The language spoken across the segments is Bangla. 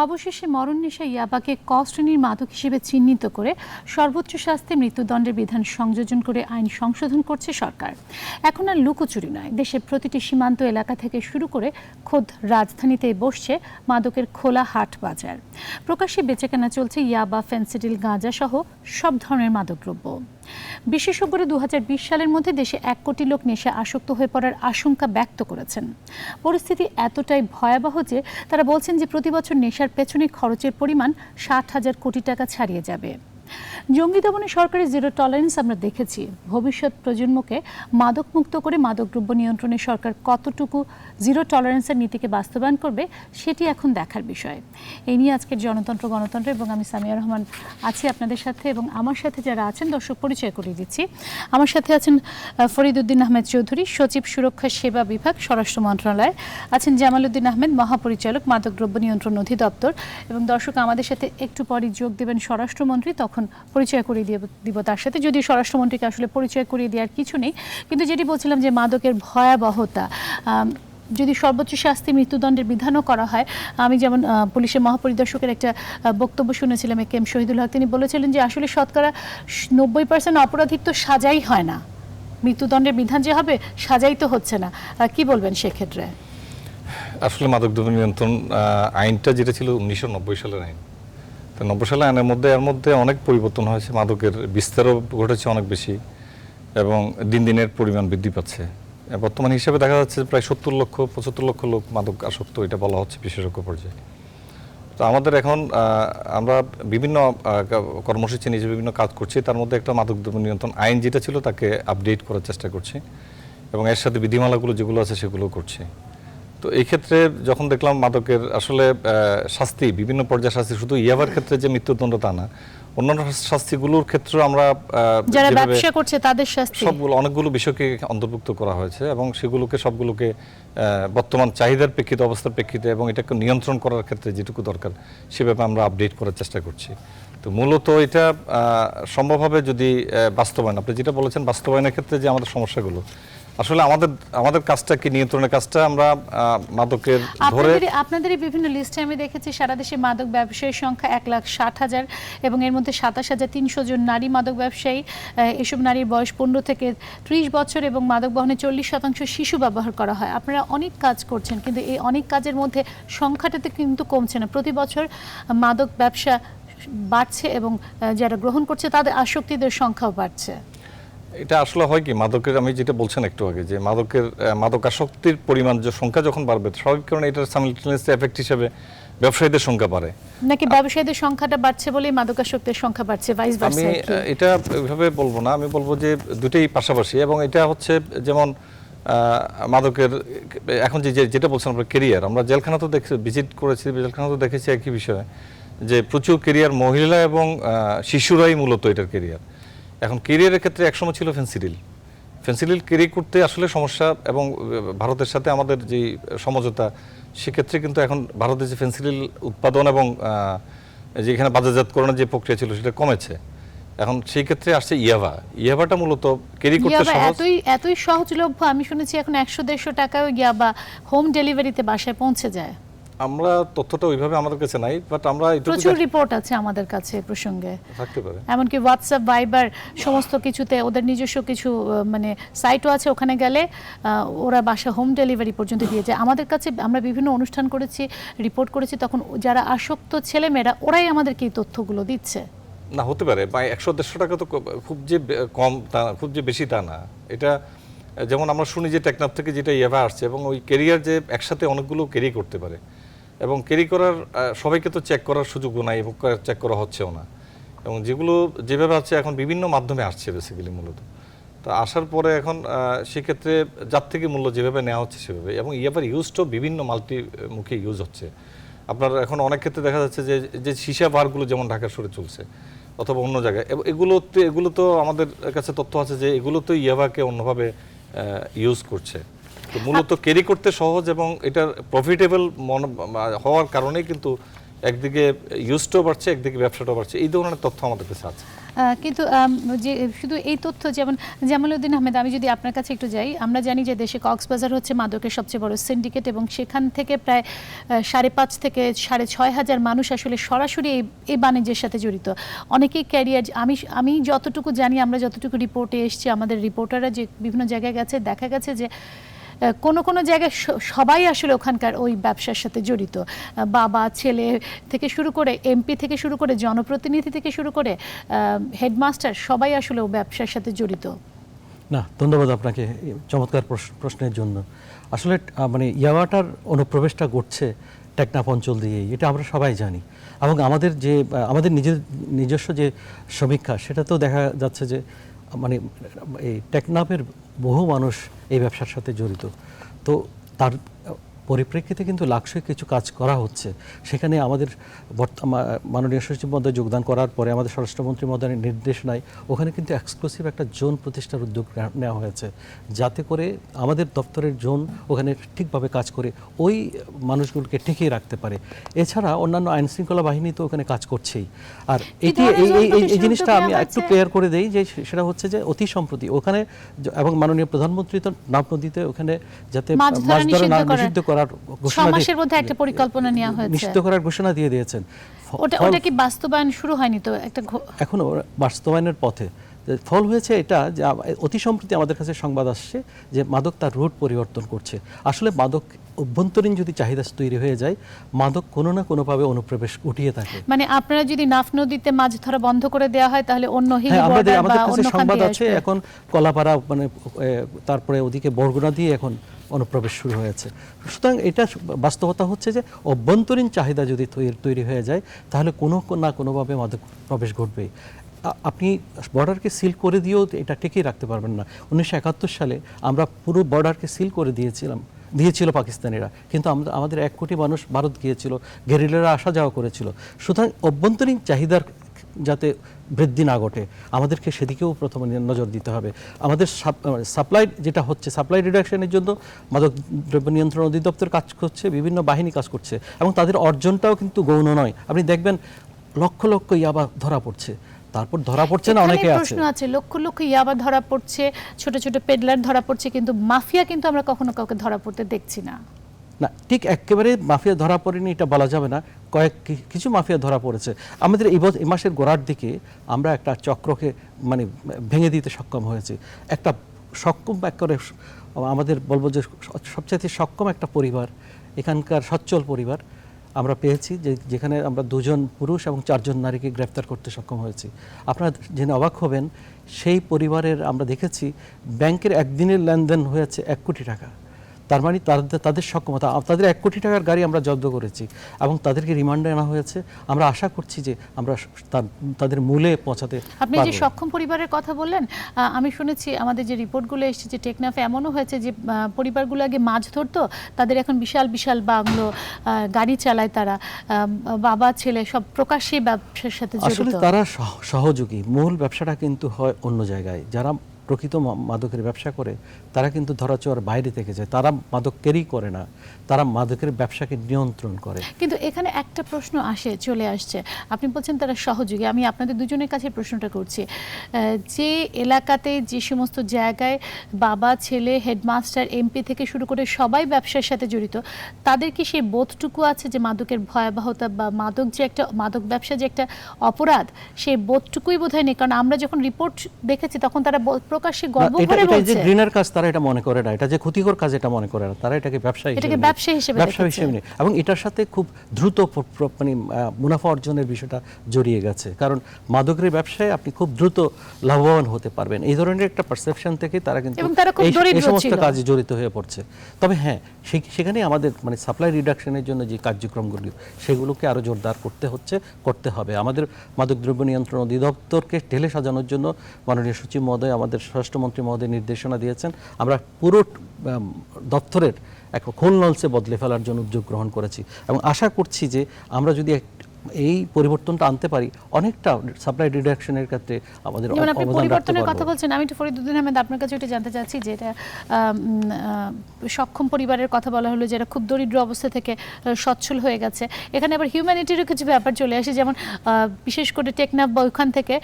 অবশেষে মরণ নেশা ইয়াবাকে ক শ্রেণীর মাদক হিসেবে চিহ্নিত করে সর্বোচ্চ শাস্তি মৃত্যুদণ্ডের বিধান সংযোজন করে আইন সংশোধন করছে সরকার। এখন আর লুকোচুরি নয়, দেশের প্রতিটি সীমান্ত এলাকা থেকে শুরু করে খোদ রাজধানীতে বসছে মাদকের খোলা হাট বাজার। প্রকাশ্যে বেচাকেনা চলছে ইয়াবা, ফেন্সিডিল, গাঁজা সহ সব ধরনের মাদকদ্রব্য। বিশেষজ্ঞরা 2020 সালের মধ্যে দেশে 1 কোটি লোক নেশা আসক্ত হয়ে পড়ার আশঙ্কা ব্যক্ত করেছেন। পরিস্থিতি এতটাই ভয়াবহ যে তারা বলছেন যে প্রতি বছর নেশার পেছনে খরচের পরিমাণ 60,000 কোটি টাকা ছাড়িয়ে যাবে। জঙ্গি দমনে সরকারের জিরো টলারেন্স আমরা দেখেছি। ভবিষ্যৎ প্রজন্মকে মাদক মুক্ত করে মাদকদ্রব্য নিয়ন্ত্রণে সরকার কতটুকু জিরো টলারেন্সের নীতিকে বাস্তবায়ন করবে সেটি এখন দেখার বিষয়। এই নিয়ে আজকের জনতন্ত্র গণতন্ত্র এবং আমি সামিয়া রহমান আছি আপনাদের সাথে, এবং আমার সাথে যারা আছেন দর্শক পরিচয় করিয়ে দিচ্ছি। আমার সাথে আছেন ফরিদ উদ্দিন আহমেদ চৌধুরী, সচিব সুরক্ষা সেবা বিভাগ, স্বরাষ্ট্র মন্ত্রণালয়। আছেন জামাল উদ্দিন আহমেদ, মহাপরিচালক, মাদকদ্রব্য নিয়ন্ত্রণ অধিদপ্তর। এবং দর্শক আমাদের সাথে একটু পরই যোগ দেবেন স্বরাষ্ট্রমন্ত্রী, তখন পরিচয় করিয়ে দিব তার সাথে। যদিও স্বরাষ্ট্রমন্ত্রীকে আসলে পরিচয় করিয়ে দেওয়ার কিছু নেই, কিন্তু যেটি বলছিলাম যে মাদকের ভয়াবহতা, যদি সর্বোচ্চ শাস্তি মৃত্যুদণ্ডের বিধানও করা হয়। আমি যেমন পুলিশের মহাপরিদর্শকের একটা বক্তব্য শুনেছিলাম, এ কে এম শহীদুল হক, তিনি বলেছিলেন যে আসলে শতকরা 90% অপরাধীর তো সাজাই হয় না, মৃত্যুদণ্ডের বিধান যে হবে সাজাই তো হচ্ছে না। কি বলবেন সেক্ষেত্রে? আসলে মাদকদ্রব্য নিয়ন্ত্রণ আইনটা যেটা ছিল 1990 সালের আইন, তো 90 সালের আইনের মধ্যে এর মধ্যে অনেক পরিবর্তন হয়েছে, মাদকের বিস্তারও ঘটেছে অনেক বেশি এবং দিন দিনের পরিমাণ বৃদ্ধি পাচ্ছে। বর্তমান হিসেবে দেখা যাচ্ছে প্রায় 70-75 লক্ষ লোক মাদক আসক্ত, এটা বলা হচ্ছে বিশেষজ্ঞ পর্যায়ে। তো আমাদের এখন আমরা বিভিন্ন কর্মসূচি নিয়ে বিভিন্ন কাজ করছি, তার মধ্যে একটা মাদকদ্রব্য নিয়ন্ত্রণ আইন যেটা ছিল তাকে আপডেট করার চেষ্টা করছি এবং এর সাথে বিধিমালাগুলো যেগুলো আছে সেগুলো করছি। তো এই ক্ষেত্রে যখন দেখলাম মাদকের আসলে শাস্তি, বিভিন্ন পর্যায়ের শাস্তি, শুধু ইয়াবার ক্ষেত্রে যে মৃত্যুদণ্ড তা না, অন্যান্য শাস্তিগুলোর ক্ষেত্রে আমরা যারা ব্যবসা করছে তাদের শাস্তি, সবগুলো অনেকগুলো বিষয়কে অন্তর্ভুক্ত করা হয়েছে এবং সেগুলোকে সবগুলোকে বর্তমান চাহিদার প্রেক্ষিতে, অবস্থার প্রেক্ষিতে এবং এটাকে নিয়ন্ত্রণ করার ক্ষেত্রে যেটুকু দরকার সেভাবে আমরা আপডেট করার চেষ্টা করছি। তো মূলত এটা সম্ভবভাবে যদি বাস্তবায়ন, আপনি যেটা বলেছেন বাস্তবায়নের ক্ষেত্রে যে আমাদের সমস্যাগুলো, আসলে আমাদের কাজটা কি, নিয়ন্ত্রণের কাজটা আমরা মাদকের ধরে আপনাদের বিভিন্ন লিস্টে আমি দেখেছি সারা দেশে মাদক ব্যবসায়ীর সংখ্যা 1,60,000 এবং এর মধ্যে 27,300 জন নারী মাদক ব্যবসায়ী। এসব নারীর বয়স 15 থেকে 30 বছর এবং মাদক বহনে 40% শিশু ব্যবহার করা হয়। আপনারা অনেক কাজ করছেন, কিন্তু এই অনেক কাজের মধ্যে সংখ্যাটাতে কিন্তু কমছে না। প্রতি বছর মাদক ব্যবসা বাড়ছে এবং যারা গ্রহণ করছে তাদের আসক্তিদের সংখ্যাও বাড়ছে। এটা আসলে হয় কি, মাদকের আমি যেটা বলছেন একটু আগে, যে মাদক আসক্তির পরিমাণ যে সংখ্যা যখন বাড়বে, স্বাভাবিক কারণে এটার সাইমালটেনিয়াস এফেক্ট হিসেবে ব্যবসায়ীদের সংখ্যা বাড়ে, নাকি ব্যবসায়ীদের সংখ্যাটা বাড়ছে বলেই মাদকাসক্তের সংখ্যা বাড়ছে, ভাইস ভার্সা? আমি এটা ওইভাবে বলবো না, আমি বলবো যে দুটোই পাশাপাশি। এবং এটা হচ্ছে যেমন মাদকের এখন যেটা বলছেন আমরা কেরিয়ার, আমরা জেলখানা তো ভিজিট করেছি, জেলখানা তো দেখেছি একই বিষয়ে, যে প্রচুর কেরিয়ার মহিলা এবং শিশুরাই মূলত এটার কেরিয়ার। এখন কেরিয়ারের ক্ষেত্রে একসময় ছিল ফেন্সিডিল ক্যারি করতে আসলে সমস্যা, এবং ভারতের সাথে আমাদের যে সমঝোতা, সেক্ষেত্রে কিন্তু এখন ভারতের যে ফেন্সিডিল উৎপাদন এবং যেখানে বাজারজাতকরণের যে প্রক্রিয়া ছিল সেটা কমেছে। এখন সেই ক্ষেত্রে আসছে ইয়াবাটা মূলত ক্যারি করতে এতই সহজলভ্য, আমি শুনেছি এখন 100-150 টাকায় ইয়াবা হোম ডেলিভারিতে বাসায় পৌঁছে যায়। আমরা তথ্যটা ওইভাবে আমাদের কাছে নাই, বাট আমরা প্রচুর রিপোর্ট আছে আমাদের কাছে প্রসঙ্গে, থাকতে পারে। এমনকি হোয়াটসঅ্যাপ, ভাইবার সমস্ত কিছুতে ওদের নিজস্ব কিছু মানে সাইটও আছে, ওখানে গেলে ওরা বাসা হোম ডেলিভারি পর্যন্ত দিয়ে যায়। আমাদের কাছে আমরা বিভিন্ন অনুষ্ঠান করেছি, রিপোর্ট করেছি, তখন যারা আসক্ত ছেলেমেয়েরা ওরাই আমাদেরকে এই তথ্যগুলো দিচ্ছে। না, হতে পারে বা 100-150 টাকা তো খুব যে কম তা, খুব যে বেশি তা না। এটা যেমন আমরা শুনি যে টেকনাফ থেকে যেটা ইয়াবা আসছে, এবং ওই ক্যারিয়ার যে একসাথে অনেকগুলো ক্যারি করতে পারে, এবং ক্যারি করার সবাইকে তো চেক করার সুযোগও নাই এবং চেক করা হচ্ছেও না, এবং যেগুলো যেভাবে আছে এখন বিভিন্ন মাধ্যমে আসছে বেসিক্যালি মূলত। তো আসার পরে এখন সেক্ষেত্রে যার থেকে মূল্য যেভাবে নেওয়া হচ্ছে সেভাবে, এবং ইয়াবার ইউজটাও বিভিন্ন মাল্টিমুখী ইউজ হচ্ছে। আপনার এখন অনেক ক্ষেত্রে দেখা যাচ্ছে যে সীসা বারগুলো যেমন ঢাকার শহরে চলছে অথবা অন্য জায়গায়, এগুলো তো আমাদের কাছে তথ্য আছে যে এগুলো তো ইয়াবাকে অন্যভাবে ইউজ করছে। তো মূলত ক্যারি করতে সহজ এবং এটার প্রফিটেবল হওয়ার কারণেই কিন্তু একদিকে ইউজটাও বাড়ছে, একদিকে ব্যবসাটাও বাড়ছে, এই ধরনের তথ্য আমাদের কাছে আছে। কিন্তু যে শুধু এই তথ্য, যেমন জামালউদ্দিন আহমেদ, আমি যদি আপনার কাছে একটু যাই, আমরা জানি যে দেশে কক্সবাজার হচ্ছে মাদকের সবচেয়ে বড় সিন্ডিকেট এবং সেখান থেকে প্রায় 5.5 থেকে 6.5 হাজার মানুষ আসলে সরাসরি এই বাণিজ্যের সাথে জড়িত। অনেকেই ক্যারিয়ার, আমি যতটুকু জানি, আমরা যতটুকু রিপোর্টে এসেছি, আমাদের রিপোর্টাররা যে বিভিন্ন জায়গায় গেছে, দেখা গেছে যে কোনো জায়গায় সবাই আসলে ওখানকার ওই ব্যবসার সাথে জড়িত। বাবা ছেলে থেকে শুরু করে এমপি থেকে শুরু করে জনপ্রতিনিধি থেকে শুরু করে হেডমাস্টার সবাই আসলে ও ব্যবসার সাথে জড়িত। না, ধন্যবাদ আপনাকে চমৎকার প্রশ্নের জন্য। আসলে মানে ইয়াবাটার অনুপ্রবেশটা ঘটছে টেকনাফ অঞ্চল দিয়েই, এটা আমরা সবাই জানি। এবং আমাদের নিজস্ব যে সমীক্ষা, সেটা তো দেখা যাচ্ছে যে মানে এই টেকনাফের বহু মানুষ এই ব্যবসার সাথে জড়িত। তো তার পরিপ্রেক্ষিতে কিন্তু লাক্সই কিছু কাজ করা হচ্ছে। সেখানে আমাদের মাননীয় সচিব মহোদয় যোগদান করার পরে আমাদের স্বরাষ্ট্রমন্ত্রী মহোদয়ের নির্দেশনায় ওখানে কিন্তু এক্সক্লুসিভ একটা জোন প্রতিষ্ঠার উদ্যোগ নেওয়া হয়েছে, যাতে করে আমাদের দপ্তরের জোন ওখানে ঠিকভাবে কাজ করে ওই মানুষগুলোকে টিকিয়ে রাখতে পারে। এছাড়া অন্যান্য আইনশৃঙ্খলা বাহিনী তো ওখানে কাজ করছেই। আর এই জিনিসটা আমি একটু ক্লিয়ার করে দেই যে সেটা হচ্ছে যে অতি সম্প্রতি ওখানে এবং মাননীয় প্রধানমন্ত্রী তো নাম নদীতে ওখানে যাতে মাছ ধরা নিষিদ্ধ করার ঘোষণা, 6 মাসের মধ্যে একটা পরিকল্পনা নেওয়া হয়েছে, নিষিদ্ধ করার ঘোষণা দিয়ে দিয়েছেন। ওটা কি বাস্তবায়ন শুরু হয়নি? তো একটা এখনো বাস্তবায়নের পথে। ফল হয়েছে এটা যে অতি সম্প্রতি আমাদের কাছে সংবাদ আসছে যে মাদক তার রুট পরিবর্তন করছে। আসলে মাদক অভ্যন্তরীণ যদি চাহিদা তৈরি হয়ে যায়, মাদক কোনো না কোনোভাবে অনুপ্রবেশ উঠিয়ে থাকে। মানে আপনারা যদি নাফ নদীতে মাছ ধরা বন্ধ করে দেওয়া হয়, তাহলে অন্য আমাদের কাছে সংবাদ আছে এখন কলাপাড়া, মানে তারপরে ওদিকে বরগুনা দিয়ে এখন অনুপ্রবেশ শুরু হয়েছে। সুতরাং এটা বাস্তবতা হচ্ছে যে অভ্যন্তরীণ চাহিদা যদি তৈরি হয়ে যায়, তাহলে কোনো না কোনোভাবে মাদক প্রবেশ ঘটবেই। আপনি বর্ডারকে সিল করে দিয়েও এটা টিকিয়ে রাখতে পারবেন না। 1971 সালে আমরা পুরো বর্ডারকে সিল করে দিয়েছিল পাকিস্তানিরা, কিন্তু আমাদের 1 কোটি মানুষ ভারত গিয়েছিল, গেরিলারা আসা যাওয়া করেছিল। সুতরাং অভ্যন্তরীণ চাহিদার যাতে বৃদ্ধি না ঘটে, আমাদেরকে সেদিকেও প্রথমে নজর দিতে হবে। আমাদের সাপ্লাই যেটা হচ্ছে, সাপ্লাই রিডাকশনের জন্য মাদক দ্রব্য নিয়ন্ত্রণ অধিদপ্তর কাজ করছে, বিভিন্ন বাহিনী কাজ করছে, এবং তাদের অর্জনটাও কিন্তু গৌণ নয়। আপনি দেখবেন লক্ষ লক্ষ ইয়াবা ধরা পড়ছে, তারপর ধরা পড়ছে না অনেকে আছে। প্রশ্ন আছে, লক্ষ লক্ষ ইয়াবা ধরা পড়ছে, ছোট ছোট পেডলার ধরা পড়ছে, কিন্তু মাফিয়া কিন্তু আমরা কখনো কাউকে ধরা পড়তে দেখছি না। না, ঠিক একেবারে মাফিয়া ধরা পড়েনি এটা বলা যাবে না, কিছু মাফিয়া ধরা পড়েছে। আমাদের এই মাসের গোড়ার দিকে আমরা একটা চক্রকে মানে ভেঙে দিতে সক্ষম হয়েছি। একটা সক্ষম আমাদের বলবো যে সবচেয়ে সক্ষম একটা পরিবার, এখানকার সচ্ছল পরিবার আমরা পেয়েছি, যেখানে আমরা 2 জন পুরুষ এবং 4 জন নারীকে গ্রেফতার করতে সক্ষম হয়েছি। আপনারা জেনে অবাক হবেন, সেই পরিবারের আমরা দেখেছি ব্যাংকের একদিনের লেনদেন হয়েছে 1 কোটি টাকা। তার মানে তাদের সক্ষমতা, তাদের 1 কোটি টাকার গাড়ি আমরা জব্দ করেছি এবং তাদেরকে রিমান্ডে আনা হয়েছে। আমরা আশা করছি যে আমরা তাদের মূলে পৌঁছাতে পারব। আপনি যে সক্ষম পরিবারের কথা বললেন, আমি শুনেছি আমাদের যে রিপোর্টগুলো এসেছে যে টেকনাফে এমনও হয়েছে যে পরিবারগুলো আগে মাছ ধরতো, তাদের এখন বিশাল বিশাল বাংলো, গাড়ি চালায়, তারা বাবা ছেলে সব প্রকাশ্যে ব্যবসার সাথে জড়িত। আসলে তারা সহযোগী, মূল ব্যবসাটা কিন্তু হয় অন্য জায়গায়। যারা প্রকৃত মাদকের ব্যবসা করে তারা কিন্তু ধরাছোঁয়ার বাইরে থেকে যায়, তারা মাদক ক্যারি করে না, তারা মাদকের ব্যবসাকে নিয়ন্ত্রণ করে। কিন্তু এখানে একটা প্রশ্ন চলে আসছে, আপনি বলছেন তারা সহযোগী, আমি আপনাদের দুজনের কাছে প্রশ্নটা করছি, যে এলাকাতে যে সমস্ত জায়গায় বাবা ছেলে হেডমাস্টার এমপি থেকে শুরু করে সবাই ব্যবসার সাথে জড়িত, তাদের কি সেই বোধটুকু আছে যে মাদকের ভয়াবহতা বা মাদক ব্যবসা যে একটা অপরাধ, সেই বোধটুকুই বোধহয় নেই? কারণ আমরা যখন রিপোর্ট দেখেছি তখন তারা প্রকাশ্যে গর্ব করে বলছে এটা যে ঘৃণার কাজ তারা এটা মনে করে না, এটা যে ক্ষতিকর কাজ এটা মনে করে না, তারা এটাকে ব্যবসা হিসেবে নেয় এবং এটার সাথে খুব দ্রুত মানে মুনাফা অর্জনের বিষয়টা জড়িয়ে গেছে। কারণ মাদকের ব্যবসায় আপনি খুব দ্রুত লাভবান হতে পারবেন, এই ধরনের একটা পারসেপশন থেকে তারা কিন্তু এই সমস্ত কাজে জড়িত হয়ে পড়ছে। তবে হ্যাঁ, সেখানে আমাদের মানে সাপ্লাই রিডাকশনের জন্য যে কার্যক্রমগুলি সেগুলোকে আরো জোরদার করতে হবে। আমাদের মাদক দ্রব্য নিয়ন্ত্রণ অধিদপ্তরকে ঢেলে সাজানোর জন্য মাননীয় সচিব মহোদয়, আমাদের স্বরাষ্ট্রমন্ত্রী মহোদয় নির্দেশনা দিয়েছেন। আমরা পুরো দপ্তরের একটা খোল নলসে বদলে ফেলার জন্য উদ্যোগ গ্রহণ করেছি এবং আশা করছি যে আমরা যদি এই পরিবর্তনটা আনতে পারি, অনেকটা সাপ্লাই রিডাকশনের ক্ষেত্রে আমাদের যেমন আপনি অবদান রাখতে পরিবর্তনের কথা পারবো। বলছেন, আমি একটু ফরিদউদ্দিন আহমেদ আপনার কাছে এটা জানতে চাচ্ছি যে এটা সক্ষম পরিবারের কথা বলা হলো, যেটা খুব দরিদ্র অবস্থা থেকে সচ্ছল হয়ে গেছে। এখানে আবার হিউম্যানিটিরও কিছু ব্যাপার চলে আসে, যেমন বিশেষ করে টেকনাফ বা ওইখান থেকে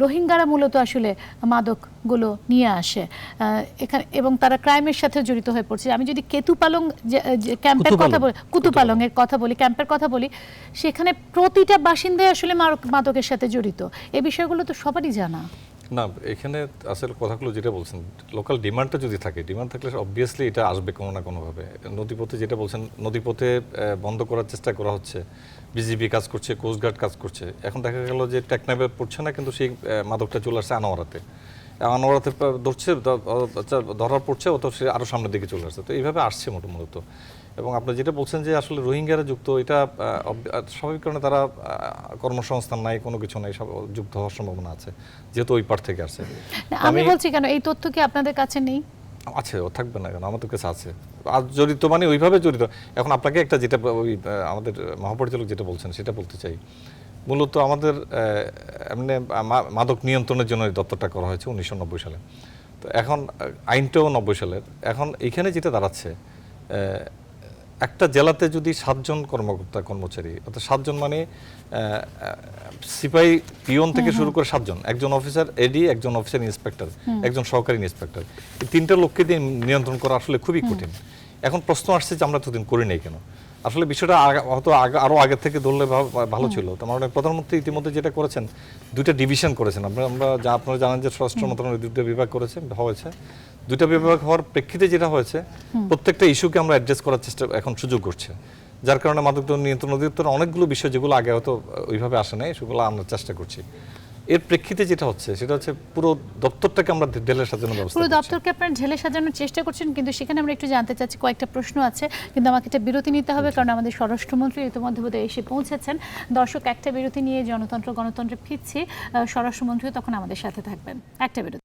রোহিঙ্গারা মূলত আসলে মাদকগুলো নিয়ে আসে এখানে, এবং তারা ক্রাইমের সাথে জড়িত হয়ে পড়ছে। আমি যদি কেতুপালং ক্যাম্পের কথা বলি, কুতুপালং এর কথা বলি, ক্যাম্পের কথা বলি, সেখানে প্রতিটা বাসিন্দাই আসলে মাদকের সাথে জড়িত। এই বিষয়গুলো তো সবারই জানা। না, এখানে আসলে কথাগুলো যেটা বলছেন, লোকাল ডিমান্ডটা যদি থাকে, ডিমান্ড থাকলে অবভিয়াসলি এটা আসবে কোনো না কোনোভাবে। নদীপথে যেটা বলছেন, নদীপথে বন্ধ করার চেষ্টা করা হচ্ছে, বিজিবি কাজ করছে, কোস্টগার্ড কাজ করছে। এখন দেখা গেল যে টেকনাফে পড়ছে না, কিন্তু সেই মাদকটা চলে আসছে আনোয়ারাতে। আনোয়ারাতে ধরছে, ধরা পড়ছে, অত সে আরও সামনের দিকে চলে আসছে। তো এইভাবে আসছে মোটামুটি। এবং আপনি যেটা বলছেন যে আসলে রোহিঙ্গারা যুক্ত, এটা স্বাভাবিক কারণে তারা কর্মসংস্থান নাই, কোনো কিছু নাই, সব যুক্ত হওয়ার সম্ভাবনা আছে, যেহেতু ওই পার থেকে আসছে। আমি বলছি কেন এই তথ্য কি আপনাদের কাছে নেই? আছে, ও থাকবে না কেন, আমাদের কাছে আছে। আর জড়িত মানে ওইভাবে জড়িত। এখন আপনাকে একটা যেটা ওই আমাদের মহাপরিচালক যেটা বলছেন সেটা বলতে চাই। মূলত আমাদের এমনি মাদক নিয়ন্ত্রণের জন্য এই দপ্তরটা করা হয়েছে 1990 সালে। তো এখন আইনটাও 90 সালের। এখন এখানে যেটা দাঁড়াচ্ছে, একটা জেলাতে যদি 7 জন কর্মকর্তা কর্মচারী, অর্থাৎ 7 জন মানে সিপাহি পিয়ন থেকে শুরু করে 7 জন, একজন অফিসার এডি, একজন অফিসার ইন্সপেক্টর, একজন সহকারী ইন্সপেক্টর, এই 3টা লোককে দিয়ে নিয়ন্ত্রণ করা আসলে খুবই কঠিন। এখন প্রশ্ন আসছে যে আমরা এতদিন করি নাই কেন? আসলে বিষয়টা হয়তো আরো আগে থেকে ধরলে ভালো ছিল। তার মানে প্রধানমন্ত্রী ইতিমধ্যে যেটা করেছেন, 2টা ডিভিশন করেছেন। আপনারা জানেন যে স্বরাষ্ট্র মন্ত্রণালয় 2টা বিভাগ হয়েছে। 2টা বিভাগ হওয়ার প্রেক্ষিতে যেটা হয়েছে, প্রত্যেকটা ইস্যুকে আমরা অ্যাড্রেস করার চেষ্টা এখন সুযোগ করছে। যার কারণে মাদক নিয়ন্ত্রণ অধিদপ্তর অনেকগুলো বিষয় যেগুলো আগে হয়তো ওইভাবে আসে নাই, সেগুলো আনার চেষ্টা করছি। এর প্রেক্ষিতে যেটা হচ্ছে সেটা হচ্ছে পুরো দপ্তরটাকে আমরা ঢেলে সাজানোর ব্যবস্থা পুরো করছি। দপ্তরকে আপনারা ঢেলে সাজানোর চেষ্টা করছেন, কিন্তু সেখানে আমরা একটু জানতে চাচ্ছি, কয়েকটা প্রশ্ন আছে, কিন্তু আমাকে একটা বিরতি নিতে হবে, কারণ আমাদের স্বরাষ্ট্রমন্ত্রী ইতিমধ্যে বোধহয় এসে পৌঁছেছেন। দর্শক, একটা বিরতি নিয়ে গণতন্ত্রে ফিরছি। স্বরাষ্ট্রমন্ত্রীও তখন আমাদের সাথে থাকবেন। একটা বিরতি।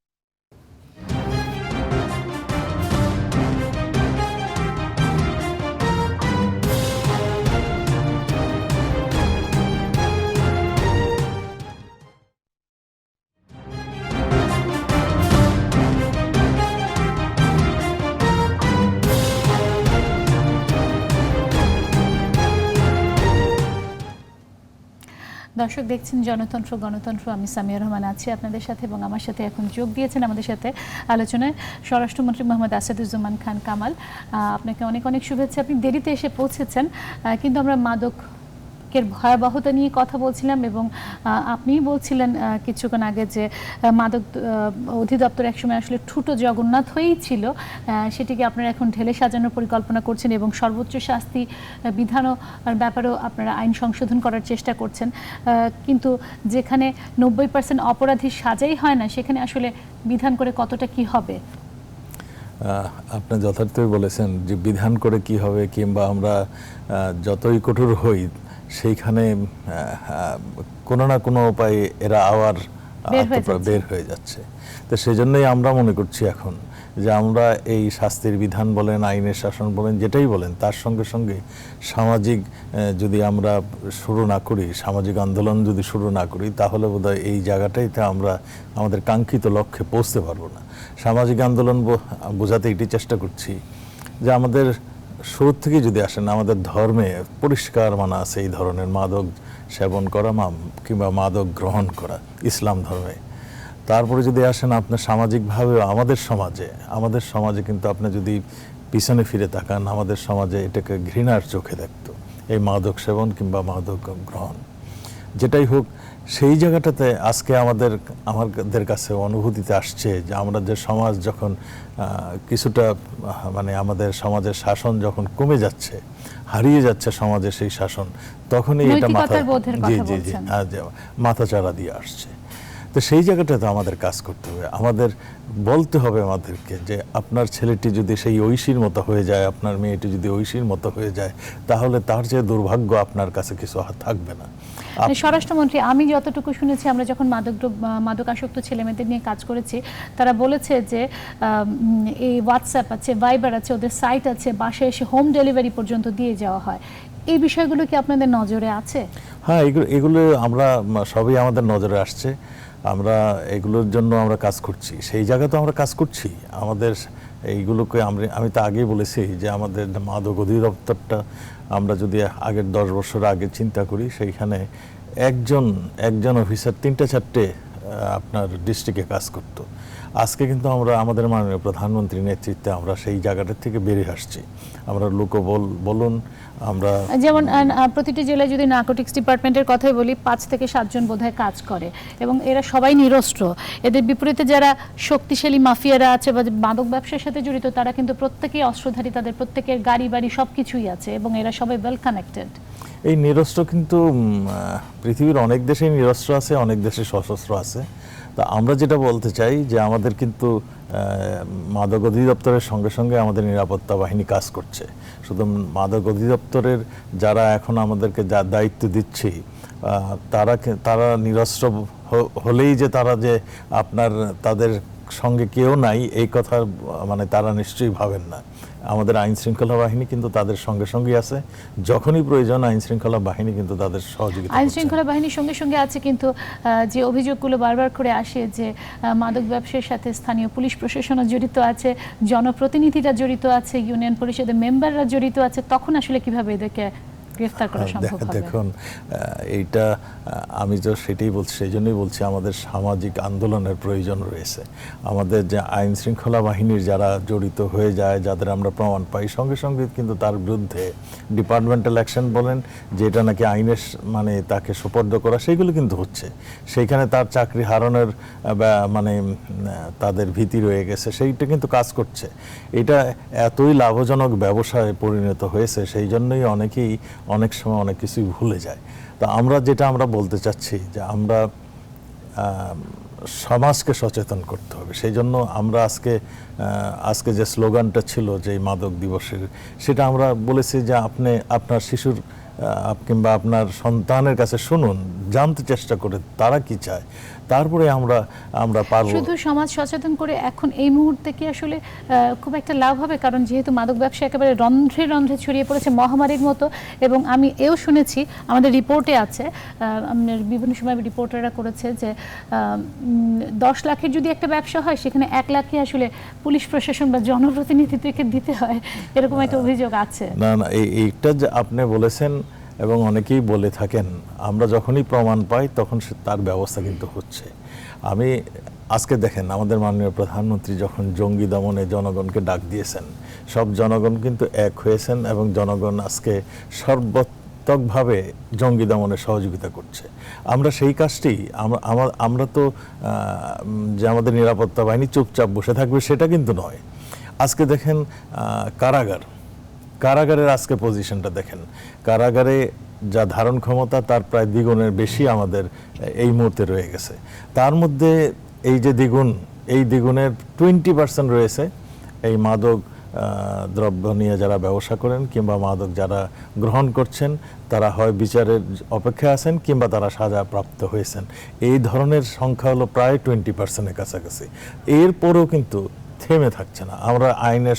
দর্শক, দেখছেন গণতন্ত্র। আমি সামিয়া রহমান আছি আপনাদের সাথে, এবং আমার সাথে এখন যোগ দিয়েছেন আমাদের সাথে আলোচনায় স্বরাষ্ট্রমন্ত্রী মোহাম্মদ আসাদুজ্জামান খান কামাল। আপনাকে অনেক অনেক শুভেচ্ছা। আপনি দেরিতে এসে পৌঁছেছেন, কিন্তু আমরা মাদকের ভয়াবহতা নিয়ে কথা বলছিলাম, এবং আপনিই বলছিলেন কিছুক্ষণ আগে যে মাদক অধিদপ্তর একসময় আসলে ঠুটো জগন্নাথ হয়েই ছিল, সেটিকে আপনারা এখন ঢেলে সাজানোর পরিকল্পনা করছেন, এবং সর্বোচ্চ শাস্তি বিধানও ব্যাপারেও আপনারা আইন সংশোধন করার চেষ্টা করছেন। কিন্তু যেখানে 90% অপরাধী সাজাই হয় না, সেখানে আসলে বিধান করে কতটা কি হবে? আপনি যথার্থই বলেছেন যে বিধান করে কি হবে, কিংবা আমরা যতই কঠোর হই, সেইখানে কোনো না কোনো উপায়ে এরা আবার বের হয়ে যাচ্ছে। তো সেই জন্যই আমরা মনে করছি এখন যে আমরা এই শাস্তির বিধান বলেন, আইনের শাসন বলেন, যেটাই বলেন, তার সঙ্গে সঙ্গে সামাজিক যদি আমরা শুরু না করি, সামাজিক আন্দোলন যদি শুরু না করি, তাহলে বোধহয় এই জায়গাটাইতে আমরা আমাদের কাঙ্ক্ষিত লক্ষ্যে পৌঁছতে পারবো না। সামাজিক আন্দোলন বোঝাতে এটি চেষ্টা করছি যে আমাদের শুরু থেকে যদি আসেন, আমাদের ধর্মে পরিষ্কার মানা আছে এই ধরনের মাদক সেবন করা কিংবা মাদক গ্রহণ করা, ইসলাম ধর্মে। তারপরে যদি আসেন আপনার সামাজিকভাবে আমাদের সমাজে কিন্তু আপনি যদি পিছনে ফিরে তাকান, আমাদের সমাজে এটাকে ঘৃণার চোখে দেখতো, এই মাদক সেবন কিংবা মাদক গ্রহণ। যেটাই হোক, সেই জায়গাটাতে আজকে আমাদের কাছে অনুভূতিতে আসছে যে আমরা যে সমাজ যখন কিছুটা মানে আমাদের সমাজের শাসন যখন কমে যাচ্ছে, হারিয়ে যাচ্ছে সমাজের সেই শাসন, তখনই এটা মাথাচাড়া দিয়ে আসছে। তো সেই জায়গাটাতে আমাদের কাজ করতে হবে, আমাদের বলতে হবে আমাদেরকে যে আপনার ছেলেটি যদি সেই ঐশীর মতো হয়ে যায়, আপনার মেয়েটি যদি ঐশীর মতো হয়ে যায়, তাহলে তার যে দুর্ভাগ্য আপনার কাছে কিছু থাকবে না। স্বরাষ্ট্রমন্ত্রী, আমি যতটুকু শুনেছি, আমরা যখন মাদকাসক্ত ছেলেমেয়েদের নিয়ে কাজ করেছি, তারা বলেছে যে এই হোয়াটসঅ্যাপ আছে, ভাইবার আছে, ওদের সাইট আছে, বাসায় এসে হোম ডেলিভারি পর্যন্ত দিয়ে যাওয়া হয়। এই বিষয়গুলো কি আপনাদের নজরে আছে? হ্যাঁ, এগুলো আমরা সবই আমাদের নজরে আসছে। আমরা এগুলোর জন্য আমরা কাজ করছি, সেই জায়গায় তো আমরা কাজ করছি। আমাদের এইগুলোকে আমি তো আগেই বলেছি যে আমাদের মাদক অধিদপ্তরটা আমরা যদি আগের 10 বছর আগে চিন্তা করি, সেইখানে একজন অফিসার 3-4টে আপনার ডিস্ট্রিক্টে কাজ করতো। আজকে কিন্তু আমরা আমাদের মাননীয় প্রধানমন্ত্রীর নেতৃত্বে আমরা সেই জায়গাটা থেকে বেরিয়ে আসছি। আমরা লোকবল বলুন, আমরা যেমন প্রতিটি জেলায় যদি নার্কোটিক্স ডিপার্টমেন্টের কথাই বলি, 5 থেকে 7 জন বোধহয় কাজ করে এবং এরা সবাই নিরস্ত্র। এদের বিপরীতে যারা শক্তিশালী মাফিয়ারা আছে বা মাদক ব্যবসার সাথে জড়িত, তারা কিন্তু প্রত্যেকেই অস্ত্রধারী, তাদের প্রত্যেকের গাড়ি বাড়ি সব কিছুই আছে এবং এরা সবাই ওয়েল কানেক্টেড। এই নিরস্ত্র কিন্তু পৃথিবীর অনেক দেশেই নিরস্ত্র আছে, অনেক দেশে সশস্ত্র আছে। তা আমরা যেটা বলতে চাই যে আমাদের কিন্তু মাদক অধিদপ্তরের সঙ্গে সঙ্গে আমাদের নিরাপত্তা বাহিনী কাজ করছে। মাদক অধিদপ্তরের যারা এখন আমাদেরকে যা দায়িত্ব দিচ্ছি, তারা নিরস্ত্র হলেই যে তারা যে আপনার তাদের সঙ্গে কেউ নাই এই কথা মানে তারা নিশ্চয়ই ভাবেন না। আমাদের আইন শৃঙ্খলা বাহিনী কিন্তু তাদের সঙ্গে সঙ্গেই আছে, যখনই প্রয়োজন আইন শৃঙ্খলা বাহিনী কিন্তু তাদের সহযোগিতা করছে। আইন শৃঙ্খলা বাহিনীর সঙ্গে সঙ্গে আছে, কিন্তু যে অভিযোগগুলো বারবার করে আসে যে মাদক ব্যবসার সাথে স্থানীয় পুলিশ প্রশাসনও জড়িত আছে, জনপ্রতিনিধিরা জড়িত আছে, ইউনিয়ন পরিষদের মেম্বাররা জড়িত আছে, তখন আসলে কিভাবে এদেরকে গ্রেফতার করা সম্ভব হবে? দেখুন, এইটা আমি তো সেটাই বলছি, সেই জন্যই বলছি আমাদের সামাজিক আন্দোলনের প্রয়োজন রয়েছে। আমাদের যে আইন শৃঙ্খলা বাহিনীর যারা জড়িত হয়ে যায়, যাদের আমরা প্রমাণ পাই, সঙ্গে সঙ্গে কিন্তু তার বিরুদ্ধে ডিপার্টমেন্টাল অ্যাকশন বলেন, যেটা নাকি আইনের মানে তাকে সুপর্দ করা, সেগুলো কিন্তু হচ্ছে। সেইখানে তার চাকরি হারানোর মানে তাদের ভীতি রয়ে গেছে, সেইটা কিন্তু কাজ করছে। এটা এতই লাভজনক ব্যবসায় পরিণত হয়েছে, সেই জন্যই অনেকেই অনেক সময় অনেক কিছুই ভুলে যায়। তো আমরা বলতে চাচ্ছি যে আমরা সমাজকে সচেতন করতে হবে। সেই জন্য আমরা আজকে যে স্লোগানটা ছিল যে মাদক দিবসের, সেটা আমরা বলেছি যে আপনি আপনার শিশুর কিংবা আপনার সন্তানের কাছে শুনুন, জানতে চেষ্টা করে তারা কি চায়, তারপরে আমরা পারবো। শুধু সমাজ সচেতন করে এখন এই মুহূর্তে কি আসলে খুব একটা লাভ হবে? কারণ যেহেতু মাদক ব্যবসা একেবারে রন্ধ্রে রন্ধ্রে ছড়িয়ে পড়েছে মহামারীর মতো, এবং আমি এও শুনেছি, আমাদের রিপোর্টে আছে, আমাদের বিভিন্ন সময় রিপোর্টাররা করেছে যে 10 লাখের যদি একটা ব্যবসা হয়, সেখানে 1 লাখে আসলে পুলিশ প্রশাসন বা জনপ্রতিনিধিত্বকে দিতে হয়, এরকম একটা অভিযোগ আছে। না, এইটা যে আপনি বলেছেন এবং অনেকেই বলে থাকেন, আমরা যখনই প্রমাণ পাই তখন তার ব্যবস্থা কিন্তু হচ্ছে। আমি আজকে দেখেন, আমাদের মাননীয় প্রধানমন্ত্রী যখন জঙ্গি দমনে জনগণকে ডাক দিয়েছেন, সব জনগণ কিন্তু এক হয়েছেন এবং জনগণ আজকে সর্বাত্মকভাবে জঙ্গি দমনে সহযোগিতা করছে। আমরা সেই কাজটি আমরা তো যে আমাদের নিরাপত্তা বাহিনী চুপচাপ বসে থাকবে সেটা কিন্তু নয়। আজকে দেখেন কারাগারের আজকে পজিশনটা দেখেন, কারাগারে যা ধারণ ক্ষমতা তার প্রায় দ্বিগুণের বেশি আমাদের এই মুহূর্তে রয়ে গেছে। তার মধ্যে এই যে এই দ্বিগুণের 20% রয়েছে এই মাদক দ্রব্য নিয়ে যারা ব্যবসা করেন কিংবা মাদক যারা গ্রহণ করছেন, তারা হয় বিচারের অপেক্ষায় আছেন কিংবা তারা সাজাপ্রাপ্ত হয়েছেন। এই ধরনের সংখ্যা হলো প্রায় 20%-এর কাছাকাছি। এরপরেও কিন্তু থেমে থাকছে না। আমরা আইনের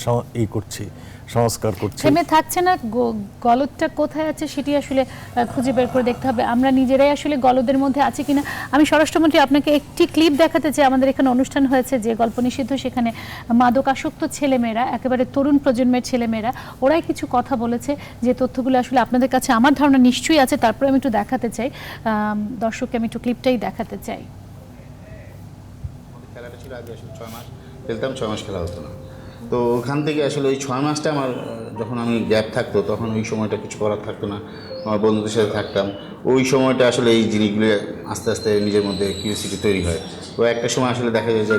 সংস্কার করছি, থেমে থাকছে না। গলদটা কোথায় আছে সেটি আসলে খুঁজে বের করে দেখতে হবে। আমরা নিজেরাই আসলে গলদের মধ্যে আছি কিনা। আমি স্বরাষ্ট্রমন্ত্রী আপনাকে একটি ক্লিপ দেখাতে চাই। আমাদের এখানে অনুষ্ঠান হয়েছে যে গল্প নিষিদ্ধ, সেখানে মাদকাসক্ত ছেলেমেয়েরা, একেবারে তরুণ প্রজন্মের ছেলেমেয়েরা, ওরাই কিছু কথা বলেছে, যে তথ্যগুলো আসলে আপনাদের কাছে আমার ধারণা নিশ্চয়ই আছে। তারপরে আমি একটু দেখাতে চাই দর্শককে, আমি একটু ক্লিপটাই দেখাতে চাই। খেলাটা ছিল আগে আসলে 6 মাস খেলতাম, 6 মাস খেলা হতো না। তো ওখান থেকে আসলে ওই 6 মাসটা আমার যখন আমি গ্যাপ থাকতো, তখন ওই সময়টা কিছু করার থাকতো না, আমার বন্ধুদের সাথে থাকতাম। ওই সময়টা আসলে এই জিনিসগুলো আস্তে আস্তে নিজের মধ্যে কিউরিওসিটি তৈরি হয়। তো একটা সময় আসলে দেখা যায় যে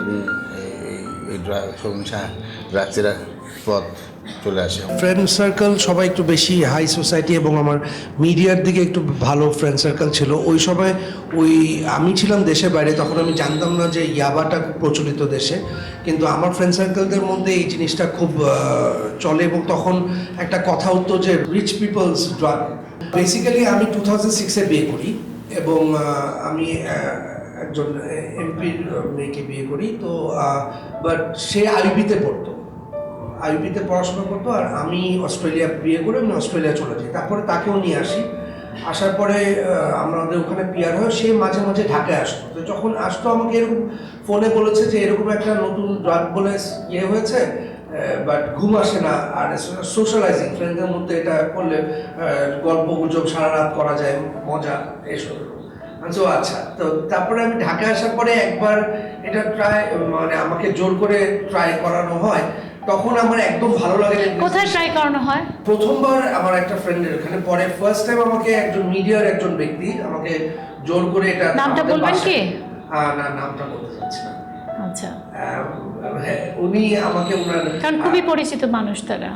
এই ড্রাগসের পথ চলে আসে। ফ্রেন্ড সার্কেল সবাই একটু বেশি হাই সোসাইটি, এবং আমার মিডিয়ার দিকে একটু ভালো ফ্রেন্ড সার্কেল ছিল। ওই সময় আমি ছিলাম দেশের বাইরে, তখন আমি জানতাম না যে ইয়াবাটা খুব প্রচলিত দেশে, কিন্তু আমার ফ্রেন্ড সার্কেলদের মধ্যে এই জিনিসটা খুব চলে। এবং তখন একটা কথা হতো যে রিচ পিপলস ড্রাগ। বেসিক্যালি আমি 2006-এ বিয়ে করি এবং আমি একজন এমপির মেয়েকে বিয়ে করি। তো বাট সে আইবিতে পড়তো, আইউপিতে পড়াশোনা করতো, আর আমি অস্ট্রেলিয়া বিয়ে করে আমি অস্ট্রেলিয়া চলে যাই। তারপরে তাকেও নিয়ে আসি। আসার পরে আমাদের ওখানে পিয়ার হয়, সে মাঝে মাঝে ঢাকায় আসতো। তো যখন আসতো আমাকে এরকম ফোনে বলেছে যে এরকম একটা নতুন ড্রাগ বলে ইয়ে হয়েছে, বাট ঘুম আসে না, আর সোশ্যালাইজিং ফ্রেন্ডদের মধ্যে এটা করলে গল্প গুজব সারা রাত করা যায়, মজা এসব। আচ্ছা, তো তারপরে আমি ঢাকায় আসার পরে একবার এটা মানে আমাকে জোর করে ট্রাই করানো হয়, তখন আমার একদম ভালো লাগে। কোথায় ট্রাই করানো হয়? প্রথমবার আমার একটা ফ্রেন্ডের ওখানে, পরে ফার্স্ট টাইম আমাকে একজন মিডিয়ার একজন ব্যক্তি আমাকে জোর করে এটা। নামটা বলবেন কি? না, নামটা বলতে চাচ্ছি না। আচ্ছা, হ্যাঁ, উনি আমাকে কারণ খুবই পরিচিত মানুষ তারা।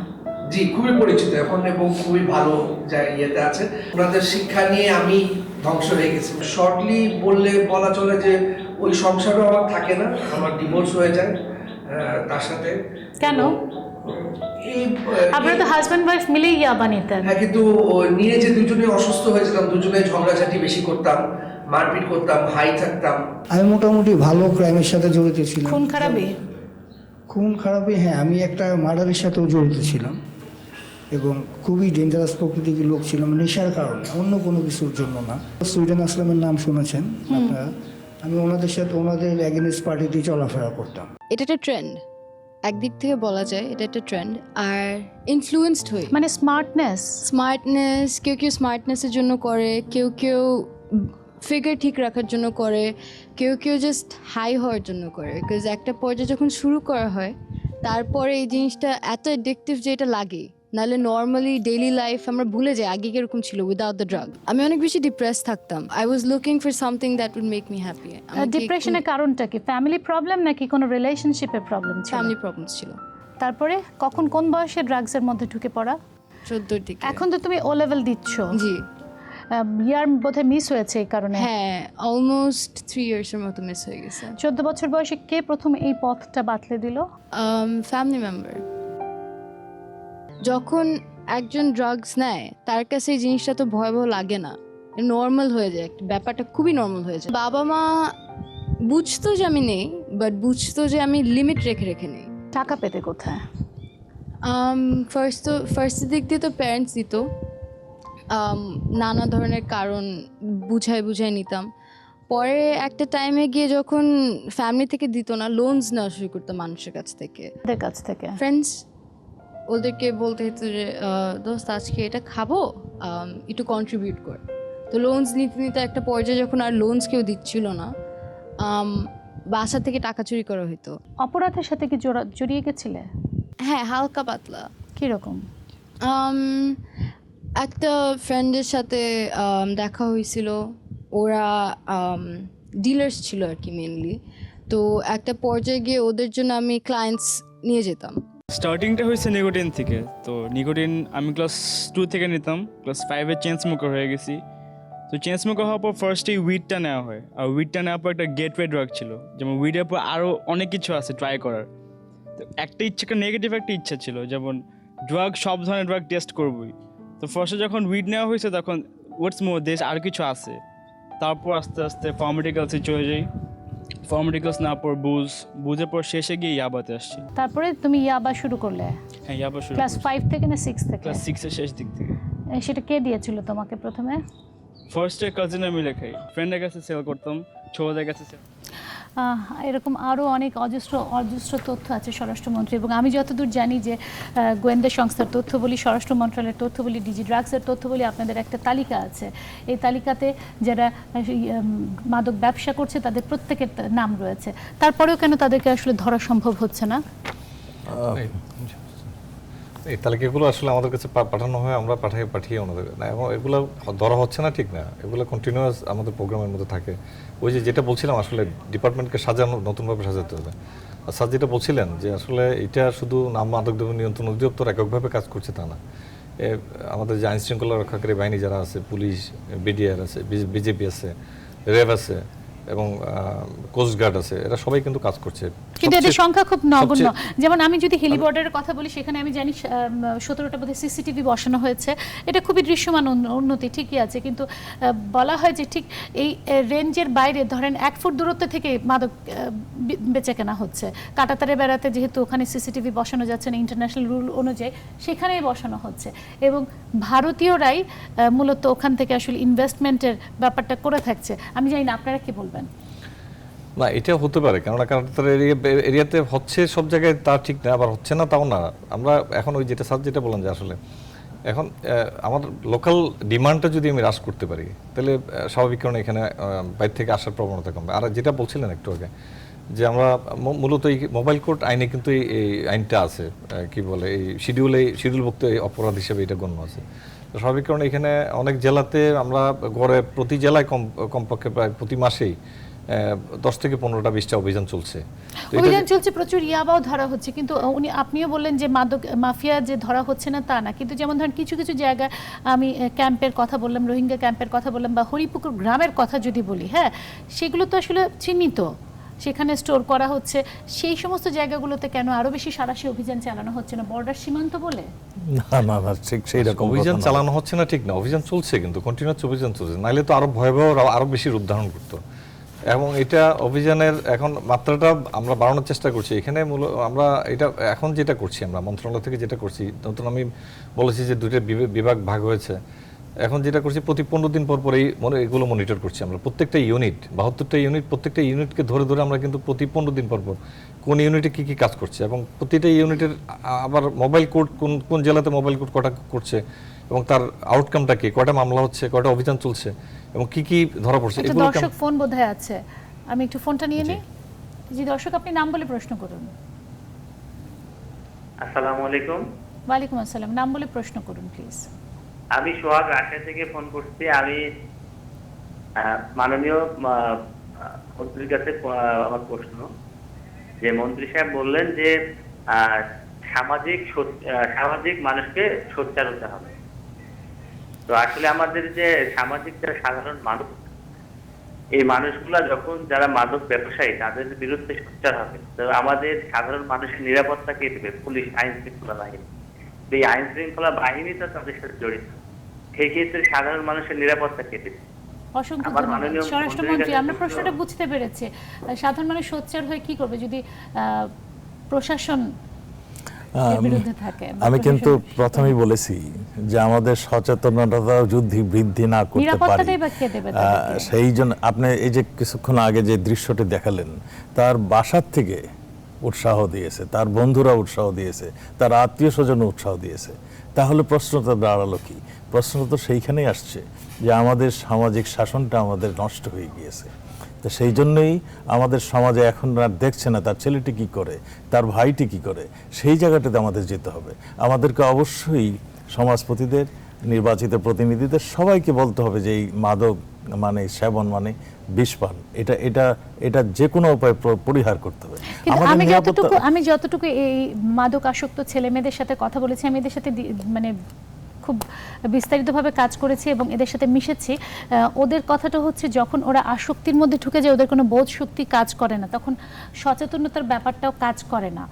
জি, খুবই পরিচিত এখন এবং খুবই ভালো ইয়েতে আছে। ওনাদের শিক্ষা নিয়ে আমি ধ্বংস হয়ে গেছি। শর্টলি বলা চলে যে ওই সংসারও আমার থাকে না, আমার ডিভোর্স হয়ে যায় তার সাথে। কেন? আপনারা তো হাজব্যান্ড ওয়াইফ মিলেই ইয়াবা নিতেন। হ্যাঁ, কিন্তু নিয়ে যে দুজনে অসুস্থ হয়েছিলাম, দুজনে ঝগড়াঝাটি বেশি করতাম, মারপিট করতাম, হাই থাকতাম। আমি মোটামুটি ভালো ক্রাইমের সাথে জড়িত ছিলাম। খুন খারাপই? খুন খারাপই, হ্যাঁ। আমি একটা মার্ডারের সাথেও জড়িত ছিলাম এবং খুবই ডেঞ্জারাস প্রকৃতির লোক ছিলাম, নেশার কারণে, অন্য কোনো কিছুর জন্য না। সুইডেন আসলামের নাম শুনেছেন আপনারা? আমি ওনাদের সাথে ওনাদের এগেনস্ট পার্টিতে চলাফেরা করতাম। এটা একটা ট্রেন্ড, একদিক থেকে বলা যায় এটা একটা ট্রেন্ড। আর ইনফ্লুয়েন্সড হই, মানে স্মার্টনেস, কেউ কেউ স্মার্টনেসের জন্য করে, কেউ কেউ ফিগার ঠিক রাখার জন্য করে, কেউ কেউ জাস্ট হাই হওয়ার জন্য করে। বিকজ একটা পর্যায়ে যখন শুরু করা হয় তারপরে এই জিনিসটা এত অ্যাডিকটিভ যে এটা লাগে, নাহলে নর্মালি ডেইলি লাইফ আমরা ভুলে যাই আগে কিরকম ছিল উইদাউট দ্য ড্রাগ। আমি অনেক বেশি ডিপ্রেস থাকতাম। I was looking for something that would make me happy. ডিপ্রেশনের কারণটা কি? ফ্যামিলি প্রবলেম নাকি কোনো রিলেশনশিপের প্রবলেম ছিল? ফ্যামিলি প্রবলেমস ছিল। তারপরে কোন বয়সে ড্রাগসের মধ্যে ঢুকে পড়া? 14 দিকে। এখন তো তুমি ও লেভেল দিচ্ছ। জি, ইয়ার বোধহয় মিস হয়েছে এই কারণে। হ্যাঁ, অলমোস্ট 3 ইয়ার্সের মতো মিস হয়ে গেছে। 14 বছর বয়সে কে প্রথম এই পথটা বাতলে দিল? Family member. যখন একজন ড্রাগস নেয় তার কাছে এই জিনিসটা তো ভয়াবহ লাগে না, নর্মাল হয়ে যায়, ব্যাপারটা খুবই নর্মাল হয়ে যায়। বাবা মা বুঝতো যে আমি নেই, বাট বুঝতো যে আমি লিমিট রেখে রেখে নেই। টাকা পেতে কোথায়? ফার্স্ট দিক দিয়ে তো প্যারেন্টস দিত, নানা ধরনের কারণ বুঝাই নিতাম। পরে একটা টাইমে গিয়ে যখন ফ্যামিলি থেকে দিত না, লোনস নেওয়া শুরু করতাম মানুষের কাছ থেকে, ফ্রেন্ডস। ওদেরকে বলতে হতো যে দোস্ত আজকে এটা খাবো, একটু কন্ট্রিবিউট কর। তো লোনস নিতে নিতে একটা পর্যায়ে যখন আর লোনস কেউ দিচ্ছিল না, বাসা থেকে টাকা চুরি করা হতো। অপরাধের সাথে কি জড়িয়ে গেছিলে? হ্যাঁ, হালকা পাতলা। কিরকম? একটা ফ্রেন্ডের সাথে দেখা হয়েছিল, ওরা ডিলার্স ছিল আর কি মেনলি। তো একটা পর্যায়ে গিয়ে ওদের জন্য আমি ক্লায়েন্টস নিয়ে যেতাম। স্টার্টিংটা হয়েছে নিকোটিন থেকে। তো নিকোটিন আমি ক্লাস 2 থেকে নিতাম, ক্লাস 5-এ চেন স্মোকার হয়ে গেছি। তো চেন স্মোকার হওয়ার পর ফার্স্টেই উইডটা নেওয়া হয়, আর উইডটা নেওয়ার পর একটা গেটওয়ে ড্রাগ ছিল, যেমন উইডের পর আরও অনেক কিছু আছে ট্রাই করার। তো একটা নেগেটিভ একটা ইচ্ছা ছিল, যেমন ড্রাগ, সব ধরনের ড্রাগ টেস্ট করবই। তো ফার্স্টে যখন উইড নেওয়া হয়েছে তখন ওয়াটস মোর, দেশ আর কিছু আছে। তারপর আস্তে আস্তে ফার্মাটিক্যালসে চলে যাই, ফার্মাটিক্যালস না পর বুঝের পর শেষে গিয়ে ইয়াবাতে আসছি। তারপরে তুমি ইয়াবা শুরু করলে? হ্যাঁ, ইয়াবা শুরু ক্লাস 5 থেকে না 6 থেকে? ক্লাস 6-এর শেষ দিক থেকে। সেটা কে দিয়েছিল তোমাকে প্রথমে? ফার্স্টে কাজিনে মিলে খাই, ফ্রেন্ডের কাছে সেল করতাম, ছোটদের কাছে সেল। এরকম আরও অনেক অজস্র তথ্য আছে স্বরাষ্ট্রমন্ত্রী, এবং আমি যতদূর জানি যে গোয়েন্দা সংস্থার তথ্য বলি, স্বরাষ্ট্র মন্ত্রণালয়ের তথ্য বলি, ডিজি ড্রাগসের তথ্য বলি, আপনাদের একটা তালিকা আছে। এই তালিকাতে যারা মাদক ব্যবসা করছে তাদের প্রত্যেকের নাম রয়েছে। তারপরেও কেন তাদেরকে আসলে ধরা সম্ভব হচ্ছে না? এই তালিকাগুলো আসলে আমাদের কাছে পাঠানো হয়, আমরা পাঠিয়ে ওনাদের না, এবং এগুলো ধরা হচ্ছে না ঠিক না, এগুলো কন্টিনিউয়াস আমাদের প্রোগ্রামের মধ্যে থাকে। ওই যেটা বলছিলাম, আসলে ডিপার্টমেন্টকে সাজানো, নতুনভাবে সাজাতে হবে। আর স্যার যেটা বলছিলেন যে আসলে এটা শুধু নাম মাদক দ্রব্য নিয়ন্ত্রণ অধিদপ্তর এককভাবে কাজ করছে তা না, আমাদের যে আইন শৃঙ্খলা রক্ষাকারী বাহিনী যারা আছে, পুলিশ, বিডিআর আছে, বিজেপি আছে, র্যাব আছে এবং কোস্টগার্ড আছে, এরা সবাই কিন্তু কাজ করছে। কিন্তু এদের সবচেয়ে- সংখ্যা খুব নগণ্য। সবচেয়ে- যেমন আমি যদি হিলি বর্ডারের কথা বলি, সেখানে আমি জানি 17টা বোধহয় সিসিটিভি বসানো হয়েছে। এটা খুবই দৃশ্যমান উন্নতি, ঠিকই আছে, কিন্তু বলা হয় যে ঠিক এই রেঞ্জের বাইরে ধরেন 1 ফুট দূরত্ব থেকে মাদক বেচে কেনা হচ্ছে। কাঁটাতারে বেড়াতে যেহেতু ওখানে সিসিটিভি বসানো যাচ্ছে না ইন্টারন্যাশনাল রুল অনুযায়ী, সেখানেই বসানো হচ্ছে এবং ভারতীয়রাই মূলত ওখান থেকে আসলে ইনভেস্টমেন্টের ব্যাপারটা করে থাকছে। আমি জানি না আপনারা কি বলবেন। না, এটা হতে পারে, কেননা কারণ এরিয়াতে হচ্ছে সব জায়গায় তা ঠিক না, আবার হচ্ছে না তাও না। আমরা এখন ওই যেটা স্যার যেটা বললাম যে আসলে এখন আমার লোকাল ডিমান্ডটা যদি আমি হ্রাস করতে পারি, তাহলে স্বাভাবিক কারণে এখানে বাইরে থেকে আসার প্রবণতা কমবে। আর যেটা বলছিলেন একটু আগে যে আমরা মূলত এই মোবাইল কোর্ট আইনে কিন্তু এই আইনটা আছে, কি বলে এই শিডিউলভুক্ত এই অপরাধ হিসেবে এটা গণ্য আছে। তো স্বাভাবিক কারণে এখানে অনেক জেলাতে আমরা গড়ে প্রতি জেলায় কমপক্ষে প্রায় প্রতি মাসেই 10 থেকে 15টা 20টা অভিযান চলছে। তো এটা অভিযান চলছে, প্রচুর ইয়াবাও ধরা হচ্ছে, কিন্তু আপনিও বললেন যে মাদক মাফিয়া যে ধরা হচ্ছে না তা না, কিন্তু যেমন ধরেন কিছু কিছু জায়গায় আমি ক্যাম্পের কথা বললাম, রোহিঙ্গা ক্যাম্পের কথা বললাম, বা হরিপুকুর গ্রামের কথা যদি বলি, হ্যাঁ সেগুলো তো আসলে চিহ্নিত, সেখানে স্টোর করা হচ্ছে। সেই সমস্ত জায়গাগুলোতে কেন আরো বেশি সাঁড়াশি অভিযান চালানো হচ্ছে না, বর্ডার সীমান্ত বলে? না না না, ঠিক সেই রকম অভিযান কথা না। চালানো হচ্ছে না ঠিক না, অভিযান চলছে, কিন্তু কন্টিনিউয়াস অভিযান চলছে, নাহলে তো আরো ভয়াবহ আরো বেশি রূপ ধারণ করতো। এবং এটা অভিযানের এখন মাত্রাটা আমরা বাড়ানোর চেষ্টা করছি। এখানে আমরা এটা এখন যেটা করছি, আমরা মন্ত্রণালয় থেকে যেটা করছি, নতুন আমি বলেছি যে 2টা বিভাগ ভাগ হয়েছে। এখন যেটা করছি প্রতি 15 দিন পর পর এগুলো মনিটর করছি আমরা। প্রত্যেকটা ইউনিট 72টা ইউনিট, প্রত্যেকটা ইউনিটকে ধরে ধরে আমরা কিন্তু প্রতি 15 দিন পর পর কোন ইউনিটে কি কি কাজ করছে, এবং প্রতিটা ইউনিটের আবার মোবাইল কোড কোন জেলাতে মোবাইল কোড কটা করছে, এবং তার আউটকামটা কি, কয়টা মামলা হচ্ছে, কয়টা অভিযান চলছে, এবং কি কি ধরা পড়ছে, একটা এগুলো দর্শক ফোন বোধহয় আছে, আমি একটু ফোনটা নিয়ে নিই। জি দর্শক, আপনি নাম বলে প্রশ্ন করুন। আসসালামু আলাইকুম। ওয়ালাইকুম আসসালাম, নাম বলে প্রশ্ন করুন প্লিজ। আমি সোহাগ রাশিয়া থেকে ফোন করছি। আমি মাননীয় মন্ত্রীর কাছে আমার প্রশ্ন, যে মন্ত্রী সাহেব বললেন যে সামাজিক মানুষকে সোচ্চার হতে হবে। তো আসলে আমাদের যে সামাজিক যারা সাধারণ মানুষ, এই মানুষগুলা যখন যারা মাদক ব্যবসায়ী তাদের বিরুদ্ধে সোচ্চার হবে, তো আমাদের সাধারণ মানুষের নিরাপত্তা কে দেবে? পুলিশ, আইন শৃঙ্খলা বাহিনী। এই আইন শৃঙ্খলা বাহিনী তো তাদের সাথে জড়িত, সেই ক্ষেত্রে সাধারণ মানুষের নিরাপত্তা কে দেবে? অসংখ্য আমার ধন্যবাদ মাননীয় স্বরাষ্ট্রমন্ত্রী। মন্ত্রীর আমরা কাছে প্রশ্নটা বুঝতে পেরেছি। সাধারণ মানুষ সোচ্চার হয়ে কি করবে যদি প্রশাসন এর বিরুদ্ধে থাকে? আমি কিন্তু প্রথমেই বলেছি যে আমাদের সচেতনতা বৃদ্ধি না করতে পারি, নিরাপত্তাটাই বা কে দেবে তাদেরকে? সেই জন্য আপনি এই যে কিছুক্ষণ আগে যে দৃশ্যটি দেখালেন, তার বাসার থেকে উৎসাহ দিয়েছে, তার বন্ধুরা উৎসাহ দিয়েছে, তার আত্মীয় স্বজন উৎসাহ দিয়েছে। তাহলে প্রশ্নটা দাঁড়ালো কি? প্রশ্ন তো সেইখানেই আসছে যে আমাদের সামাজিক শাসনটা আমাদের নষ্ট হয়ে গিয়েছে। তো সেই জন্যই আমাদের সমাজে এখন আর দেখছে না তার ছেলেটি কি করে, তার ভাইটি কি করে। সেই জায়গাটাতে আমাদের যেতে হবে। আমাদেরকে অবশ্যই সমাজপতিদের, নির্বাচিত প্রতিনিধিদের সবাইকে বলতে হবে যে এই মাদক মানে সেবন মানে বিষপান, এটা এটা এটা যে কোনো উপায়ে পরিহার করতে হবে। কিন্তু আমাদের আমি যতটুকু এই মাদক আসক্ত ছেলে মেয়েদের সাথে কথা বলেছি, আমি এদের সাথে মানে খুব বিস্তারিতভাবে কাজ করেছি এবং এদের সাথে মিশেছি। ওদের কথাটা হচ্ছে যখন ওরা আসক্তির মধ্যে ঢুকে যায়, ওদের কোনো বোধ শক্তি কাজ করে না, তখন সচেতনতার ব্যাপারটাও কাজ করে না।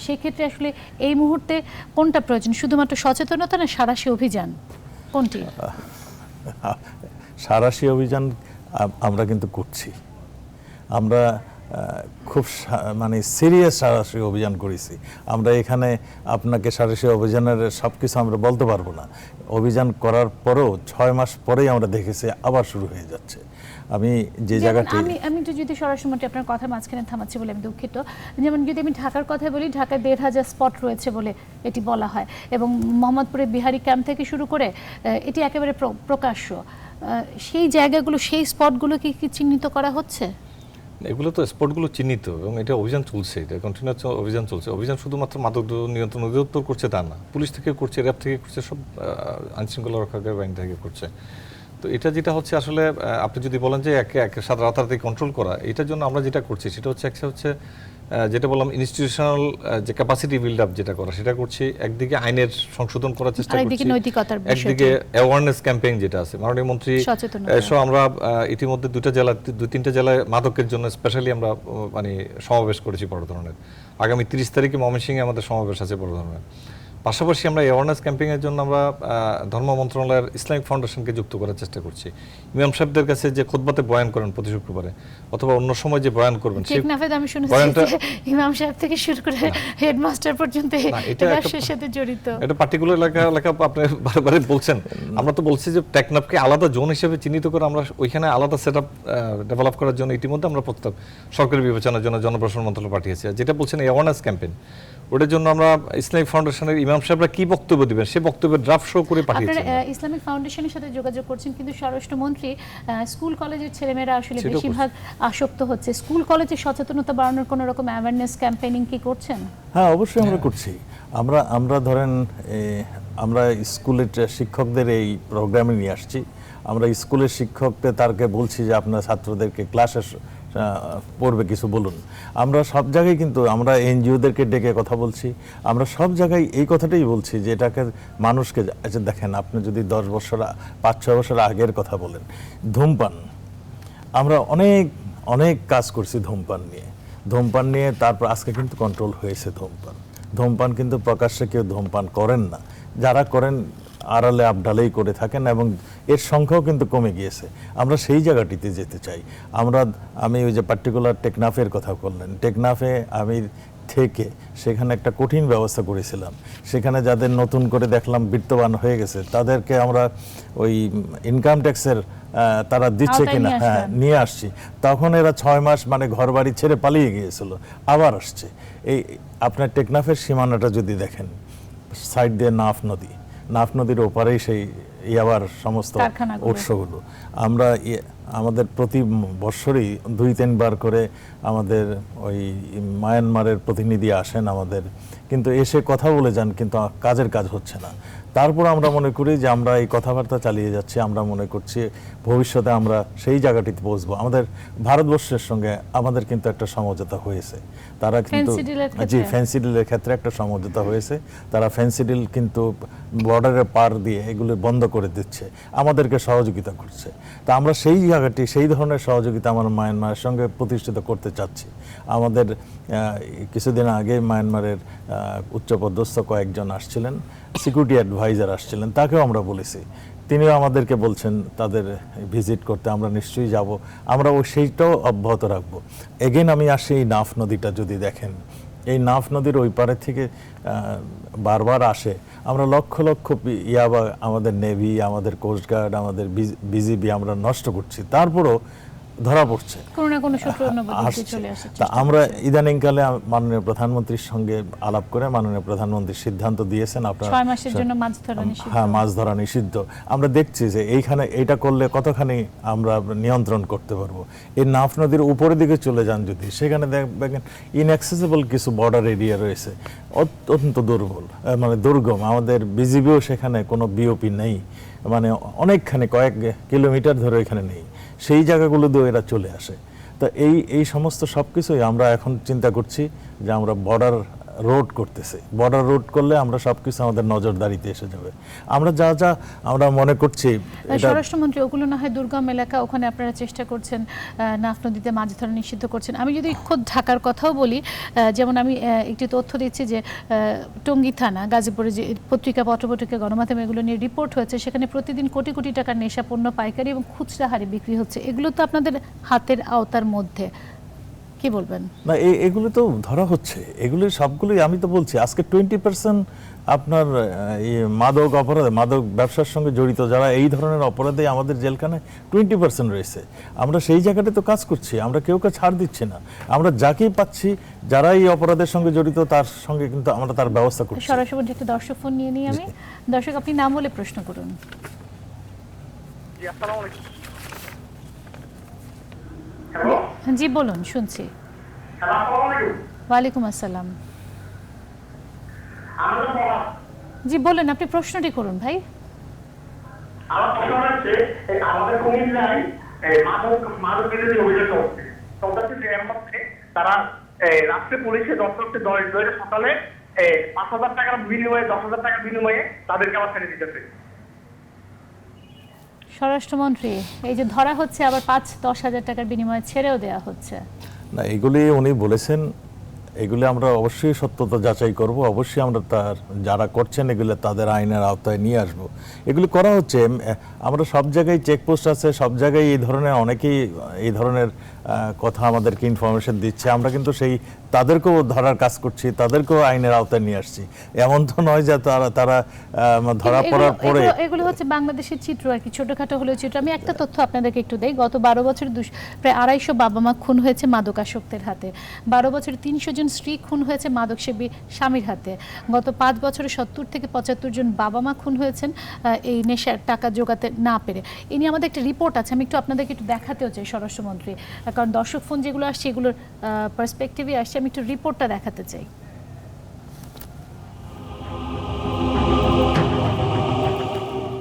সেই ক্ষেত্রে আসলে এই মুহূর্তে কোনটা প্রয়োজন? শুধুমাত্র সচেতনতা না সাঁড়াশি অভিযান, কোনটি? সাঁড়াশি অভিযান আমরা কিন্তু করছি। আমরা খুব মানে সিরিয়াস সাঁড়াশি অভিযান করেছি। আমরা এখানে আপনাকে সাঁড়াশি অভিযানের সব কিছু আমরা বলতে পারবো না। অভিযান করার পরেও 6 মাস পরেই আমরা দেখেছি আবার শুরু হয়ে যাচ্ছে। আমি যে জায়গাটি আমি একটু যদি সরাসরি আপনার কথা মাঝখানে থামাচ্ছি বলে আমি দুঃখিত। যেমন যদি আমি ঢাকার কথা বলি, ঢাকায় 1,500 স্পট রয়েছে বলে এটি বলা হয়, এবং মোহাম্মদপুরে বিহারি ক্যাম্প থেকে শুরু করে এটি একেবারে প্রকাশ্য। সেই জায়গাগুলো, সেই স্পটগুলো কি চিহ্নিত করা হচ্ছে? এগুলো তো স্পটগুলো চিহ্নিত, এবং এটা অভিযান চলছে, এটা কন্টিনিউয়াস অভিযান চলছে। অভিযান শুধুমাত্র মাদক নিয়ন্ত্রণ অধিদপ্তর করছে তা না, পুলিশ থেকে করছে, র্যাব থেকে করছে, সব আইনশৃঙ্খলা রক্ষাকারী বাহিনী থেকে করছে। তো এটা যেটা হচ্ছে আসলে আপনি যদি বলেন যে একের সাথে রাতারাতি কন্ট্রোল করা, এটার জন্য আমরা যেটা করছি সেটা হচ্ছে একটা হচ্ছে যেটা বললাম ইনস্টিটিউশনাল যে ক্যাপাসিটি বিল্ড আপ যেটা করা সেটা করছি, একদিকে আইনের সংশোধন করার চেষ্টা করছি, আরেকদিকে নৈতিকতার বিষয়টি, একদিকে অ্যাওয়ারনেস ক্যাম্পেইন যেটা আছে মাননীয় মন্ত্রী সচেতনতা। সহ আমরা ইতিমধ্যে দুই তিনটা জেলায় মাদকের জন্য স্পেশালি আমরা মানে সমাবেশ করেছি বড় ধরনের। আগামী 30 তারিখে ময়মনসিংহে আমাদের সমাবেশ আছে বড় ধরনের। পাশাপাশি আমরা অ্যাওয়ারনেস ক্যাম্পেইনের জন্য আমরা ধর্ম মন্ত্রণালয়ের ইসলামিক ফাউন্ডেশনকে যুক্ত করার চেষ্টা করছি। ইমাম সাহেবদের কাছে যে খুতবাতে বয়ান করেন প্রতি শুক্রবারে অথবা অন্য সময় যে বয়ান করবেন সেই টেকনাফে আমি শুনেছি বয়ানটা যে ইমাম সাহেব থেকে শুরু করে হেডমাস্টার পর্যন্ত না, এটা একটা- ব্যবসার সাথে জড়িত। এটা পার্টিকুলার এলাকা আপনি বারবার বলছেন। আমরা তো বলছি যে টেকনাফকে আলাদা জোন হিসেবে চিহ্নিত করে আমরা ওইখানে আলাদা সেটআপ ডেভেলপ করার জন্য ইতিমধ্যে আমরা প্রস্তাব সরকারি বিবেচনার জন্য জনপ্রশাসন মন্ত্রণালয় পাঠিয়েছি। আর যেটা বলছেন অ্যাওয়ারনেস ক্যাম্পেইন, ওটার জন্য আমরা ইসলামিক ফাউন্ডেশনের ইমাম সাহেবরা কি বক্তব্য দিবেন সেই বক্তব্যের ড্রাফট শো করে পাঠিয়েছি। আপনারা ইসলামিক ফাউন্ডেশনের সাথে যোগাযোগ করছেন, কিন্তু স্বরাষ্ট্রমন্ত্রী স্কুল কলেজের ছেলেমেয়েরা আসলে সেটাও বেশিরভাগ আসক্ত হচ্ছে। স্কুল কলেজে সচেতনতা বাড়ানোর কোনো রকম অ্যাওয়ারনেস ক্যাম্পেইনিং কি করছেন? হ্যাঁ, অবশ্যই আমরা করছি। আমরা ধরেন আমরা স্কুলের শিক্ষকদের এই প্রোগ্রামে নিয়ে আসছি। আমরা স্কুলের শিক্ষকদের তারকে বলছি যে আপনার ছাত্রদেরকে ক্লাসে পড়বে কিছু বলুন। আমরা সব জায়গায় কিন্তু আমরা এনজিওদেরকে ডেকে কথা বলছি, আমরা সব জায়গায় এই কথাটাই বলছি যে এটাকে মানুষকে, আচ্ছা দেখেন আপনি যদি 5-6 বছর আগের কথা বলেন, ধূমপান, আমরা অনেক কাজ করছি ধূমপান নিয়ে তারপর আজকে কিন্তু কন্ট্রোল হয়েছে ধূমপান কিন্তু প্রকাশ্যে কেউ ধূমপান করেন না, যারা করেন আড়ালে আবডালেই করে থাকেন এবং এর সংখ্যাও কিন্তু কমে গিয়েছে। আমরা সেই জায়গাটিতে যেতে চাই। আমি ওই যে পার্টিকুলার টেকনাফের কথা বললেন, টেকনাফে আমি থেকে সেখানে একটা কঠিন ব্যবস্থা করেছিলাম। সেখানে যাদের নতুন করে দেখলাম বিত্তবান হয়ে গেছে তাদেরকে আমরা ওই ইনকাম ট্যাক্সের তারা দিচ্ছে কিনা নিয়ে আসছি। তখন এরা 6 মাস মানে ঘর বাড়ি ছেড়ে পালিয়ে গিয়েছিল, আবার আসছে। এই আপনার টেকনাফের সীমানাটা যদি দেখেন, সাইড দিয়ে নাফ নদীর ওপারেই সেই ইয়াবার সমস্ত উৎসগুলো। আমরা আমাদের প্রতি বৎসরই 2-3 বার করে আমাদের ওই মায়ানমারের প্রতিনিধি আসেন আমাদের, কিন্তু এসে কথা বলে যান, কিন্তু কাজের কাজ হচ্ছে না। তারপর আমরা মনে করি যে আমরা এই কথাবার্তা চালিয়ে যাচ্ছি, আমরা মনে করছি ভবিষ্যতে আমরা সেই জায়গাটিতে পৌঁছবো। আমাদের ভারতবর্ষের সঙ্গে আমাদের কিন্তু একটা সমঝোতা হয়েছে, তারা কিন্তু ফ্যান্সি ডিলের ক্ষেত্রে একটা সমঝোতা হয়েছে। তারা ফ্যান্সি ডিল কিন্তু বর্ডারের পার দিয়ে এগুলো বন্ধ করে দিচ্ছে, আমাদেরকে সহযোগিতা করছে। তা আমরা সেই ধরনের সহযোগিতা আমরা মায়ানমারের সঙ্গে প্রতিষ্ঠিত করতে চাচ্ছি। আমাদের কিছুদিন আগে মায়ানমারের উচ্চপদস্থ কয়েকজন আসছিলেন, সিকিউরিটি অ্যাডভাইজার আসছিলেন, তাকেও আমরা বলেছি, তিনিও আমাদেরকে বলছেন তাদের ভিজিট করতে, আমরা নিশ্চয়ই যাব। আমরা সেইটাও অব্যাহত রাখবো। এগেন আমি আসি এই নাফ নদীটা যদি দেখেন, এই নাফ নদীর ওই পারে থেকে বারবার আসে। আমরা লক্ষ ইয়াবা আমাদের নেভি, আমাদের কোস্টগার্ড, আমাদের বিজিবি আমরা নষ্ট করছি, তারপরও ধরা পড়ছে। তা আমরা ইদানিংকালে মাননীয় প্রধানমন্ত্রীর সঙ্গে আলাপ করে মাননীয় প্রধানমন্ত্রী সিদ্ধান্ত দিয়েছেন আপনারা 6 মাসের জন্য মাছ ধরা নিষিদ্ধ। আমরা দেখছি যে এইখানে এইটা করলে কতখানি আমরা নিয়ন্ত্রণ করতে পারবো। এই নাফ নদীর উপরের দিকে চলে যান যদি, সেখানে দেখবেন ইনঅ্যাক্সেসিবল কিছু বর্ডার এরিয়া রয়েছে, অত্যন্ত দুর্গম। আমাদের বিজিবিও সেখানে কোনো বিওপি নেই, মানে অনেকখানি কয়েক কিলোমিটার ধরে এখানে নেই, সেই জায়গাগুলো দিয়ে এরা চলে আসে। তো এই সমস্ত সব কিছুই আমরা এখন চিন্তা করছি যে আমরা বর্ডার রোড করতেছি। বর্ডার রোড করলে আমরা সবকিছু আমাদের নজরদারিতে এসে যাবে। আমরা আমরা মনে করছি স্বরাষ্ট্রমন্ত্রী, ওগুলো না হয় দুর্গম এলাকা, ওখানে আপনারা চেষ্টা করছেন নাফ নদীতে মাছ ধরা নিষিদ্ধ করছেন। আমি যদি খোদ ঢাকার কথাও বলি, যেমন আমি একটি তথ্য দিচ্ছি যে টঙ্গী থানা, গাজীপুরে যে পত্রিকা পত্রপত্রিকা গণমাধ্যম এগুলো নিয়ে রিপোর্ট হয়েছে, সেখানে প্রতিদিন কোটি কোটি টাকার নেশাপণ্য পাইকারি এবং খুচরা হারে বিক্রি হচ্ছে। এগুলো তো আপনাদের হাতের আওতার মধ্যে, কি বলবেন? না, এগুলো তো ধরা হচ্ছে, এগুলো সবগুলোই আমি তো বলছি আজকে 20% আপনার মাদক ব্যবসার সঙ্গে জড়িত যারা এই ধরনের অপরাধে আমাদের জেলখানে 20% রয়েছে। আমরা সেই জায়গাটা তো কাজ করছি, আমরা কেউকে ছাড় দিচ্ছি না। আমরা যাকেই পাচ্ছি যারা এই অপরাধের সঙ্গে জড়িত তার সঙ্গে কিন্তু আমরা তার ব্যবস্থা করছি। সরাসরি একটা দর্শক ফোন নিয়ে নিই আমি। দর্শক, আপনি নাম বলে প্রশ্ন করুন। জি বলুন, শুনছি। ওয়ালাইকুম আসসালাম। জি বলেন, আপনি প্রশ্নটি করুন ভাই। আমার প্রশ্ন হচ্ছে আমাদের কুমিল্লায় মাদক বিরোধী অভিযান চলছে, চলতেছে যে এর মধ্যে তারা রাত্রে পুলিশে দশটা সকালে 5,000 টাকার বিনিময়ে 10,000 টাকার বিনিময়ে তাদেরকে আবার ছেড়ে দিতেছে। স্বরাষ্ট্রমন্ত্রী, এই যে ধরা হচ্ছে আবার 5-10 হাজার টাকার বিনিময়ে ছেড়েও দেওয়া হচ্ছে। না, এগুলি উনি বলেছেন, এগুলি আমরা অবশ্যই সত্যতা যাচাই করব, অবশ্যই আমরা তার যারা করছেন এগুলো তাদের আইনের আওতায় নিয়ে আসব। এগুলি করা হচ্ছে, আমরা সব জায়গায় চেকপোস্ট আছে, সব জায়গায় এই ধরনের অনেকেই এই ধরনের কথা আমাদেরকে ইনফরমেশন দিচ্ছে, আমরা কিন্তু সেই তাদেরকেও ধরার কাজ করছি, তাদেরকেও আইনের আওতায় নিয়ে আসছি। এমন তো নয় যে তারা ধরা পড়ার পরে। এগুলো হচ্ছে বাংলাদেশের চিত্র আর কি, ছোটখাটো হলেও চিত্র। আমি একটা তথ্য আপনাদেরকে একটু দেই। গত 12 বছরে প্রায় 250 বাবা মা খুন হয়েছে মাদকাসক্তের হাতে। 12 বছরে 300 জন স্ত্রী খুন হয়েছে মাদকসেবী স্বামীর হাতে। গত 5 বছরে 70 থেকে 75 জন বাবা মা খুন হয়েছেন এই নেশার টাকা জোগাতে না পেরে। এ নিয়ে আমাদের একটা রিপোর্ট আছে, আমি একটু আপনাদেরকে একটু দেখাতেও চাই স্বরাষ্ট্রমন্ত্রী, কারণ দর্শক ফোন যেগুলো আসছে এগুলোর পার্সপেক্টিভে আসছে। আমি একটু রিপোর্টটা দেখাতে চাই।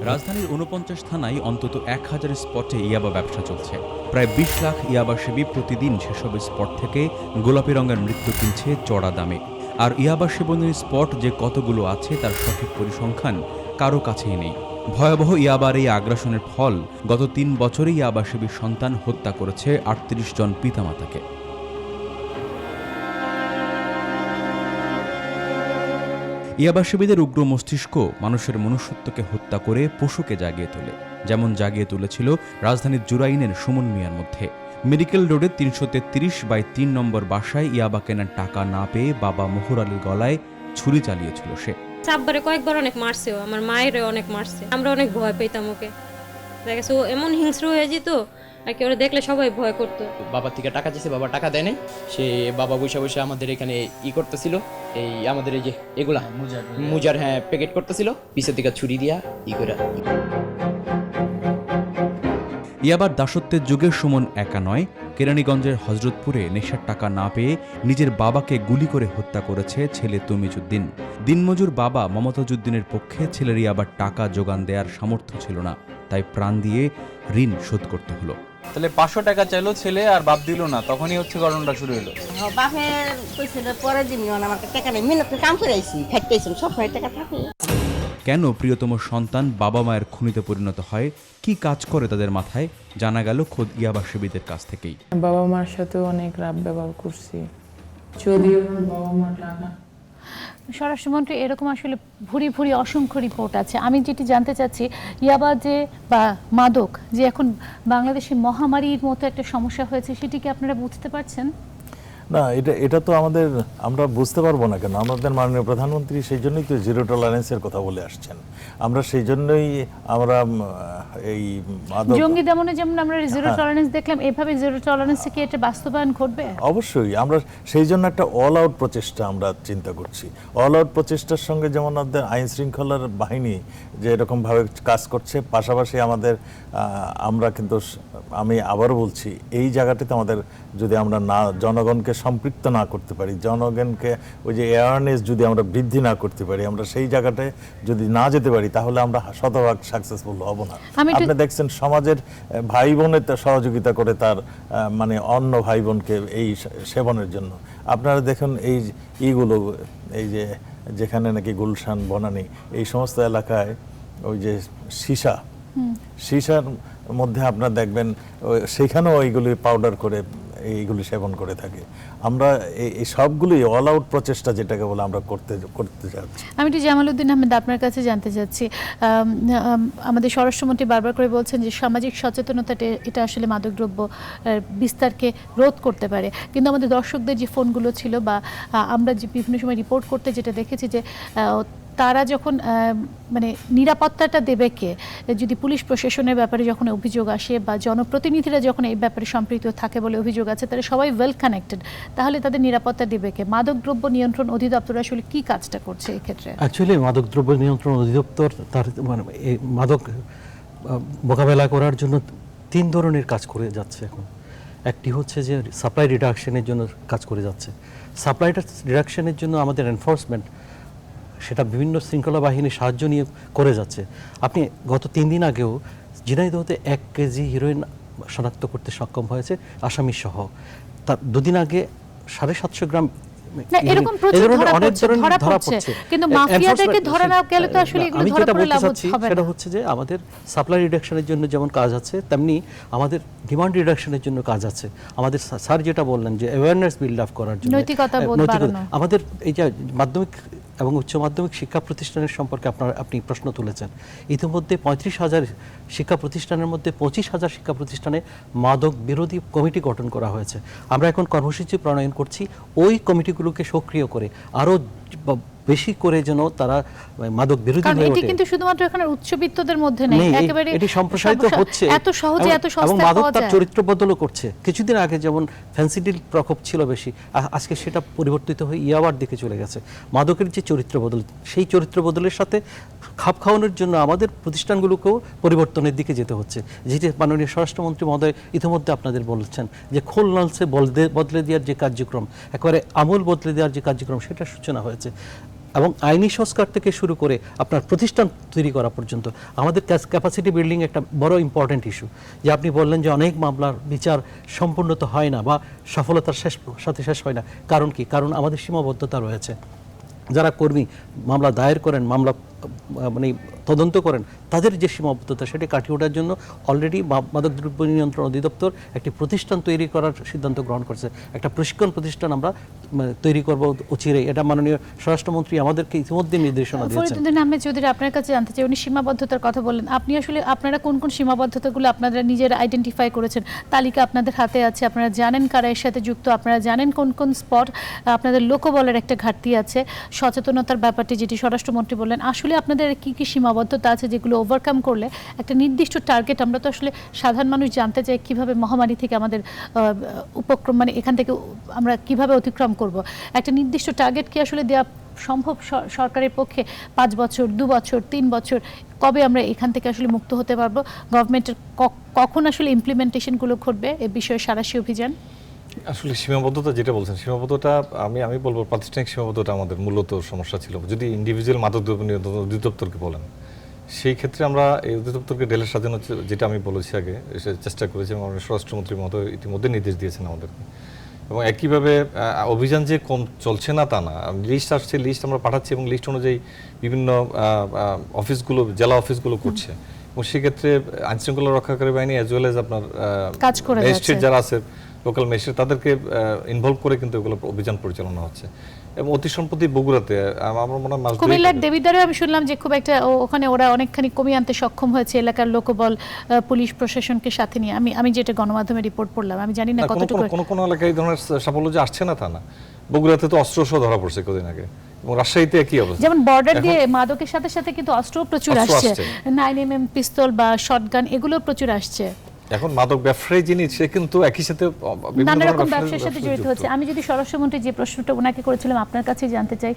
রাজধানীর 49 থানায় অন্তত 1000 স্পটে ইয়াবা ব্যবসা চলছে। প্রায় 20 লাখ ইয়াবা সেবী প্রতিদিন সেসব স্পট থেকে গোলাপি রঙের মৃত্যু কিনছে চড়া দামে। আর ইয়াবা সেবনের স্পট যে কতগুলো আছে তার সঠিক পরিসংখ্যান কারো কাছেই নেই। ভয়াবহ ইয়াবার এই আগ্রাসনের ফল গত 3 বছরে ইয়াবা সেবীর সন্তান হত্যা করেছে 38 জন পিতামাতাকে। ইয়াবা সেবীদের উগ্র মস্তিষ্ক মানুষের মনুষ্যত্বকে হত্যা করে পশুকে জাগিয়ে তোলে, যেমন জাগিয়ে তুলেছিল রাজধানীর জুরাইনের সুমন মিয়ার মধ্যে। মেডিকেল রোডে 333/3 নম্বর বাসায় ইয়াবা কেনার টাকা না পেয়ে বাবা মোহর আলীর গলায় ছুরি চালিয়েছিল সে। চাপবারে কয়েকবার অনেক মারছেও, আমার মায়ের অনেক মারছে, আমরা অনেক ভয় পেতাম ওকে। দেখেছো এমন হিংস্র হয়ে যেত আর কি, ওরা দেখলে সবাই ভয় করতো। বাবার থেকে টাকা চেয়েছে, বাবা টাকা দেয় নাই, সে বাবা বসে বসে আমাদের এখানে করতেছিল, এই আমাদের এই যে এগুলা মুজার প্যাকেট করতেছিল, পিছের দিকে ছুরি দিয়া করে। ইয়াবার দাসত্বের যুগে সুমন একা নয়, কেরানীগঞ্জের হযরতপুরে নেশার টাকা না পেয়ে নিজের বাবাকে গুলি করে হত্যা করেছে ছেলে তমিজউদ্দিন। দিনমজুর বাবা মমতাজউদ্দিনের পক্ষে ছেলের ইয়াবার টাকা যোগান দেওয়ার সামর্থ্য ছিল না, তাই প্রাণ দিয়ে ঋণ শোধ করতে হলো। তাহলে 500 টাকা চাইলো ছেলে আর বাপ দিল না, তখনই হচ্ছে ঘটনাটা শুরু হলো। বাপের কইছিল পরে দিন আমার টাকা নেই, মিনতে কাম করে আইছি, খাইতেছেন সব টাকা থাকে। কেন প্রিয়তম সন্তান বাবা মায়ের খুনিতে পরিণত হয়, কি কাজ করে তাদের মাথায়, জানা গেল খোদ ইয়াবা সেবীদের কাছ থেকেই। বাবা মার সাথে অনেক রাত ব্যবহার করছি, যদিও বাবা মা টাকা। স্বরাষ্ট্রমন্ত্রী, এরকম আসলে ভুরি ভুরি অসংখ্য রিপোর্ট আছে। আমি যেটি জানতে চাচ্ছি, ইয়াবা যে বা মাদক যে এখন বাংলাদেশে মহামারীর মতো একটা সমস্যা হয়েছে, সেটি কি আপনারা বুঝতে পারছেন? না, এটা তো আমরা বুঝতে পারবো না কেন? আমাদের মাননীয় প্রধানমন্ত্রী সেই জন্যই তো জিরো টলারেন্সের কথা বলে আসছেন। আমরা সেই জন্যই আমরা এই জঙ্গি দমনে যেমন আমরা জিরো টলারেন্স দেখলাম, এভাবে জিরো টলারেন্সে কি এটা বাস্তবায়ন ঘটবে? অবশ্যই আমরা সেই জন্য একটা অল আউট প্রচেষ্টা আমরা চিন্তা করছি। অল আউট প্রচেষ্টার সঙ্গে যেমন আমাদের আইন শৃঙ্খলার বাহিনী যে এরকমভাবে কাজ করছে, পাশাপাশি আমরা কিন্তু আমি আবারও বলছি, এই জায়গাটিতে আমাদের যদি আমরা জনগণকে সম্পৃক্ত না করতে পারি, জনগণকে ওই যে অ্যাওয়ারনেস যদি আমরা বৃদ্ধি না করতে পারি, আমরা সেই জায়গাটায় যদি না যেতে পারি, তাহলে আমরা শতভাগ সাকসেসফুল হব না। আপনি দেখছেন সমাজের ভাই বোনের সহযোগিতা করে তার অন্য ভাই বোনকে এই সেবনের জন্য। আপনারা দেখুন এইগুলো এই যে যেখানে নাকি গুলশান, বনানী এই সমস্ত এলাকায় ওই যে সীসার মধ্যে আপনারা দেখবেন সেখানেও এইগুলি পাউডার করে এইগুলি সেবন করে থাকে। আমরা এই সবগুলি অল আউট প্রচেষ্টা যেটাকে বলে আমরা করতে যাচ্ছি। আমি একটু জামালউদ্দিন আহমেদ আপনার কাছে জানতে চাচ্ছি, আমাদের স্বরাষ্ট্রমন্ত্রী বারবার করে বলছেন যে সামাজিক সচেতনতাটা এটা আসলে মাদকদ্রব্য বিস্তারকে রোধ করতে পারে, কিন্তু আমাদের দর্শকদের যে ফোনগুলো ছিল বা আমরা যে বিভিন্ন সময় রিপোর্ট করতে যেটা দেখেছি যে তারা যখন নিরাপত্তাটা দেবে কে, যদি পুলিশ প্রশাসনের ব্যাপারে যখন অভিযোগ আসে বা জনপ্রতিনিধিরা যখন এই ব্যাপারে সম্পৃক্ত থাকে বলে অভিযোগ আছে, তারা সবাই ওয়েল কানেক্টেড, তাহলে তাদের নিরাপত্তা দেবে কে? মাদকদ্রব্য নিয়ন্ত্রণ অধিদপ্তর আসলে কি কাজটা করছে এই ক্ষেত্রে? অ্যাকচুয়ালি মাদকদ্রব্য নিয়ন্ত্রণ অধিদপ্তর তার এই মাদক মোকাবেলা করার জন্য 3 ধরনের কাজ করে যাচ্ছে এখন। একটি হচ্ছে যে সাপ্লাই রিডাকশনের জন্য কাজ করে যাচ্ছে। সাপ্লাই রিডাকশনের জন্য আমাদের এনফোর্সমেন্ট সেটা বিভিন্ন শৃঙ্খলা বাহিনীর সাহায্য নিয়ে করে যাচ্ছে। আপনি গত 3 দিন আগেও ঝিনাইদহতে 1 কেজি হিরোইন শনাক্ত করতে সক্ষম হয়েছে আসামি সহ। তার 2 দিন আগে 750 গ্রাম না, এরকম প্রচুর ধরা পড়ছে, কিন্তু মাফিয়াদেরকে ধরা না গেলে তো আসলে এগুলো ধরা পড়লে লাভ হবে না। সেটা হচ্ছে যে আমাদের সাপ্লাই রিডাকশনের জন্য যেমন কাজ আছে, তেমনি আমাদের ডিমান্ড রিডাকশনের জন্য কাজ আছে। আমাদের স্যার যেটা বললেন যে অ্যাওয়ারনেস বিল্ড আপ করার জন্য, নৈতিকতা বোধ বাড়ানো। আমাদের এই যে মাধ্যমিক এবং উচ্চ মাধ্যমিক শিক্ষা প্রতিষ্ঠানের সম্পর্কে আপনি প্রশ্ন তুলেছেন। ইতিমধ্যে 35,000 শিক্ষা প্রতিষ্ঠানের মধ্যে 25,000 শিক্ষা প্রতিষ্ঠানে মাদক বিরোধী কমিটি গঠন করা হয়েছে। আমরা এখন কর্মসূচি প্রণয়ন করছি ওই কমিটিগুলোকে সক্রিয় করে আরও বেশি করে যেন তারা মাদক বিরোধী হয়ে ওঠে। এটি কিন্তু শুধুমাত্র এখানে উচ্চবিত্তদের মধ্যে নেই, একেবারে এটি সম্প্রসারিত হচ্ছে এত সহজে এত এবং সস্তায় মাদক পাওয়া তার যায়। চরিত্র বদলও করছে। কিছুদিন আগে যেমন ফ্যান্সিডিল প্রকোপ ছিল বেশি, আজকে সেটা পরিবর্তিত হয়ে ইয়াবার দিকে চলে গেছে। মাদকের যে চরিত্র বদল, সেই চরিত্র বদলের সাথে খাপ খাওয়ানোর জন্য আমাদের প্রতিষ্ঠানগুলোকেও পরিবর্তনের দিকে যেতে হচ্ছে। যেটি মাননীয় স্বরাষ্ট্রমন্ত্রী মহোদয় ইতিমধ্যে আপনাদের বলছেন যে খোল নলসে বদলে দেওয়ার যে কার্যক্রম, একেবারে আমূল বদলে দেওয়ার যে কার্যক্রম, সেটা সূচনা হয়েছে। এবং আইনি সংস্কার থেকে শুরু করে আপনার প্রতিষ্ঠান তৈরি করা পর্যন্ত আমাদের ক্যাপাসিটি বিল্ডিং একটা বড় ইম্পর্টেন্ট ইস্যু। যে আপনি বললেন যে অনেক মামলার বিচার সম্পূর্ণ তো হয় না বা সফলতার সাথে শেষ হয় না। কারণ কি? কারণ আমাদের সীমাবদ্ধতা রয়েছে। যারা কর্মী মামলা দায়ের করেন, মামলা মানে তদন্ত করেন, তাদের যে সীমাবদ্ধতা সেটা কাটিয়ে ওঠার জন্য অলরেডি মাদকদ্রব্য নিয়ন্ত্রণ অধিদপ্তর একটি প্রতিষ্ঠান তৈরি করার সিদ্ধান্ত গ্রহণ করেছে। একটা প্রশিক্ষণ প্রতিষ্ঠান আমরা তৈরি করব অচিরেই। এটা মাননীয় স্বরাষ্ট্রমন্ত্রী আমাদেরকে ইতিমধ্যে নির্দেশনা দিয়েছেন। ফরিদুদ্দিন আহমেদ চৌধুরী, আপনার কাছে জানতে চাই, উনি সীমাবদ্ধতার কথা বললেন, আপনি আসলে আপনারা কোন কোন সীমাবদ্ধতাগুলো আপনারা নিজেরা আইডেন্টিফাই করেছেন? তালিকা আপনাদের হাতে আছে, আপনারা জানেন কারা এর সাথে যুক্ত, আপনারা জানেন কোন কোন স্পট আপনাদের লোকবলের একটা ঘাটতি আছে, সচেতনতার ব্যাপারটি যেটি স্বরাষ্ট্রমন্ত্রী বললেন। আসলে আপনাদের কি কি সীমাবদ্ধতা আছে যেগুলো ওভারকাম করলে একটা নির্দিষ্ট টার্গেট, আমরা তো আসলে সাধারণ মানুষ জানতে চাই কিভাবে মহামারী থেকে আমাদের উপক্রম, মানে এখান থেকে আমরা কিভাবে অতিক্রম করব, একটা নির্দিষ্ট টার্গেট কি আসলে দেওয়া সম্ভব সরকারের পক্ষে? 5 বছর, 2 বছর, 3 বছর, কবে আমরা এখান থেকে আসলে মুক্ত হতে পারবো? গভর্নমেন্টের কখন আসলে ইমপ্লিমেন্টেশনগুলো ঘটবে এ বিষয়ে সাঁড়াশি অভিযান? আসলে সীমাবদ্ধতা যেটা বলছেন, সীমাবদ্ধতা আমি বলবো প্রাতিষ্ঠানিক সীমাবদ্ধতা আমাদের মূলত সমস্যা ছিল। যদি ইন্ডিভিজুয়াল মাদকদ্রব্য নিয়ন্ত্রণ অধিদপ্তরকে বলেন, সেই ক্ষেত্রে আমরা এই অধিদপ্তরকে ঢেলে সাজানো, যেটা আমি বলেছি আগে, চেষ্টা করেছি এবং স্বরাষ্ট্রমন্ত্রী মহোদয় ইতিমধ্যে নির্দেশ দিয়েছেন আমাদেরকে। এবং একইভাবে অভিযান যে কম চলছে না তা না, লিস্ট আসছে, লিস্ট আমরা পাঠাচ্ছি এবং লিস্ট অনুযায়ী বিভিন্ন অফিসগুলো, জেলা অফিসগুলো করছে। এবং সেক্ষেত্রে আইনশৃঙ্খলা রক্ষাকারী বাহিনী অ্যাজ ওয়েল এজ আপনার ম্যাজিস্ট্রেট যারা আছে, লোকাল ম্যাজিস্ট্রেট, তাদেরকে ইনভলভ করে কিন্তু এগুলো অভিযান পরিচালনা হচ্ছে। এবং অতি সম্প্রতি বগুড়াতে আমার মনে হয় কুমিল্লার দেবিদ্বারে আমি শুনলাম যে খুব একটা ওখানে ওরা অনেকখানি কমিয়ে আনতে সক্ষম হয়েছে এলাকার লোকবল, পুলিশ প্রশাসনকে সাথে নিয়ে। আমি যেটা গণমাধ্যমে রিপোর্ট পড়লাম, আমি জানি না কতটুকু কোন এলাকায় এই ধরনের সাফল্য যে আসছে না তা না। বগুড়াতে তো অস্ত্র সহ ধরা পড়ছে কদিন আগে, এবং রাজশাহীতে একই অবস্থা। যেমন বর্ডার দিয়ে মাদকের সাথে সাথে কিন্তু অস্ত্র প্রচুর আসছে, 9mm পিস্তল বা শটগান, এগুলো প্রচুর আসছে। এখন মাদক ব্যবসায়ী যিনি, সে কিন্তু একই সাথে নানা রকম ব্যবসার সাথে জড়িত হচ্ছে। আমি যদি স্বরাষ্ট্রমন্ত্রী যে প্রশ্নটা ওনাকে করেছিলাম আপনার কাছে জানতে চাই,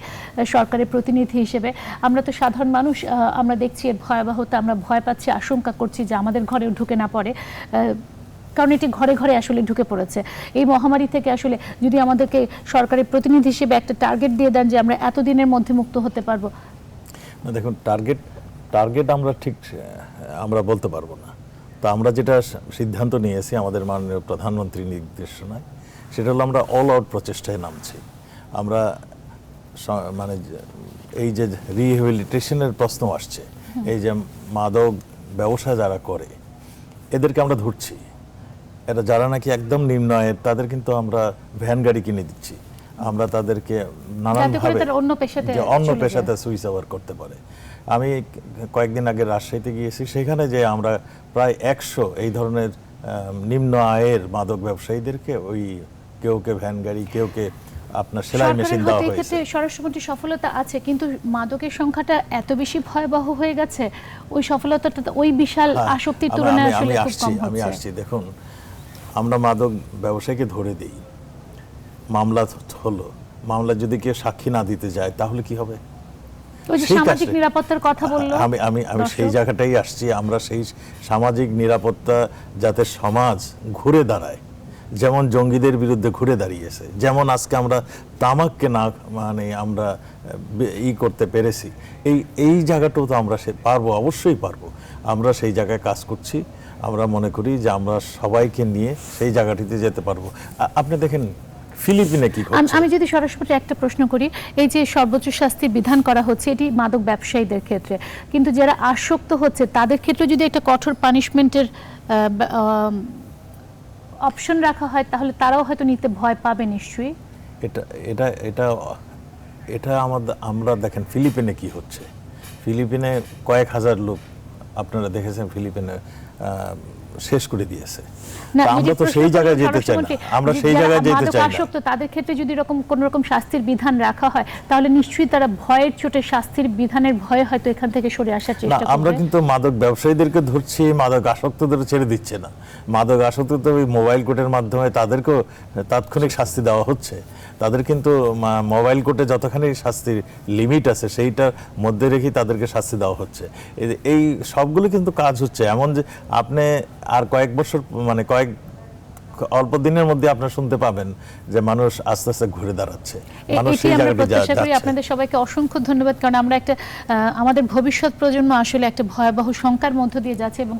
সরকারের প্রতিনিধি হিসেবে, আমরা তো সাধারণ মানুষ, আমরা দেখছি এর ভয়াবহতা, আমরা ভয় পাচ্ছি, আশঙ্কা করছি যে আমাদের ঘরেও ঢুকে না পড়ে, কারণ এটি ঘরে ঘরে আসলে ঢুকে পড়েছে। এই মহামারী থেকে আসলে যদি আমাদেরকে সরকারের প্রতিনিধি হিসেবে একটা টার্গেট দিয়ে দেন যে আমরা এতদিনের মধ্যে মুক্ত হতে পারবো। দেখুন, টার্গেট আমরা ঠিক আমরা বলতে পারবো না। তো আমরা যেটা সিদ্ধান্ত নিয়েছি আমাদের মাননীয় প্রধানমন্ত্রীর নির্দেশনায়, সেটা হলো আমরা অল আউট প্রচেষ্টায় নামছি। আমরা মানে এই যে রিহ্যাবিলিটেশনের প্রশ্ন আসছে, এই যে মাদক ব্যবসা যারা করে এদেরকে আমরা ধরছি। এটা যারা নাকি একদম নিম্ন আয়ের, তাদের কিন্তু আমরা ভ্যান গাড়ি কিনে দিচ্ছি, আমরা তাদেরকে নানানভাবে অন্য পেশাতে সুইচ ওভার করতে পারে। আমি কয়েকদিন আগে রাজশাহীতে গিয়েছি, সেখানে যে আমরা প্রায় 100 এই ধরনের নিম্ন আয়ের মাদক ব্যবসায়ীদেরকে, ওই কেউকে ভ্যান গাড়ি, কেউকে আপনার সেলাই মেশিন দেওয়া হয়েছে। স্বরাষ্ট্রমন্ত্রী সফলতা আছে, কিন্তু মাদকের সংখ্যাটা এত বেশি ভয়াবহ হয়ে গেছে, ওই সফলতাটা ওই বিশাল আসক্তির তুলনায় আসলে খুব কম হচ্ছে। আমি আসছি, দেখুন, আমরা মাদক ব্যবসায়ীকে ধরে দিই, মামলা হলো, মামলা যদি কেউ সাক্ষী না দিতে যায় তাহলে কি হবে? ওই যে সামাজিক নিরাপত্তার কথা বললো, আমি সেই জায়গাটাই আসছি। আমরা সেই সামাজিক নিরাপত্তা যাতে সমাজ ঘুরে দাঁড়ায়, যেমন জঙ্গিদের বিরুদ্ধে ঘুরে দাঁড়িয়েছে, যেমন আজকে আমরা তামাককে না মানে আমরা করতে পেরেছি, এই জায়গাটাও তো আমরা পারবো, অবশ্যই পারবো। আমরা সেই জায়গায় কাজ করছি, আমরা মনে করি যে আমরা সবাইকে নিয়ে সেই জায়গাটিতে যেতে পারবো। আপনি দেখেন ফিলিপিনে কি করছে। আমি যদি সরাসরি একটা প্রশ্ন করি, এই যে সর্বোচ্চ শাস্তির বিধান করা হচ্ছে এটি মাদক ব্যবসায়ীদের ক্ষেত্রে, কিন্তু যারা আসক্ত হচ্ছে তাদের ক্ষেত্রে যদি একটা কঠোর পানিশমেন্টের অপশন রাখা হয় তাহলে তারাও হয়তো নিতে ভয় পাবে নিশ্চয়ই। এটা আমরা দেখেন ফিলিপিনে কি হচ্ছে। ফিলিপিনে কয়েক হাজার লোক আপনারা দেখেছেন ফিলিপিনে শেষ করে দিয়েছে। আমরা তো সেই জায়গায় যেতে চাই না, আমরা সেই জায়গায় যেতে চাই না। তাদের ক্ষেত্রে যদি কোন রকম শাস্তির বিধান রাখা হয় তাহলে নিশ্চয়ই তারা ভয়ের চোটে শাস্তির বিধানের ভয়ে হয়তো এখান থেকে সরে আসার চেষ্টা করবে। আমরা কিন্তু মাদক ব্যবসায়ীদেরকে ধরছি, মাদক আসক্তদের ছেড়ে দিচ্ছে না। মাদক আসক্ত তো ওই মোবাইল কোর্টের মাধ্যমে তাদেরকেও তাৎক্ষণিক শাস্তি দেওয়া হচ্ছে। তাদের কিন্তু মোবাইল কোর্টে যতখানি শাস্তির লিমিট আছে সেইটার মধ্যে রেখেই তাদেরকে শাস্তি দেওয়া হচ্ছে। এই সবগুলো কিন্তু কাজ হচ্ছে, এমন যে আপনি আর কয়েক বছর মানে অল্প দিনের মধ্যে আপনারা শুনতে পাবেন যে মানুষ আস্তে আস্তে ঘুরে দাঁড়াচ্ছে, মানুষ সেই জায়গায় যাচ্ছে। আপনাদের সবাইকে অসংখ্য ধন্যবাদ, কারণ আমরা একটা আমাদের ভবিষ্যৎ প্রজন্ম আসলে একটা ভয়াবহ শঙ্কার মধ্য দিয়ে যাচ্ছে এবং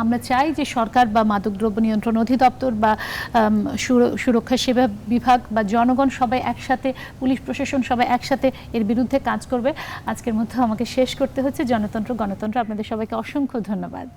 আমরা চাই যে সরকার বা মাদকদ্রব্য নিয়ন্ত্রণ অধিদপ্তর বা সুরক্ষা সেবা বিভাগ বা জনগণ সবাই একসাথে, পুলিশ প্রশাসন সবাই একসাথে এর বিরুদ্ধে কাজ করবে। আজকের মধ্যে আমাকে শেষ করতে হচ্ছে। জনতন্ত্র গণতন্ত্র, আপনাদের সবাইকে অসংখ্য ধন্যবাদ।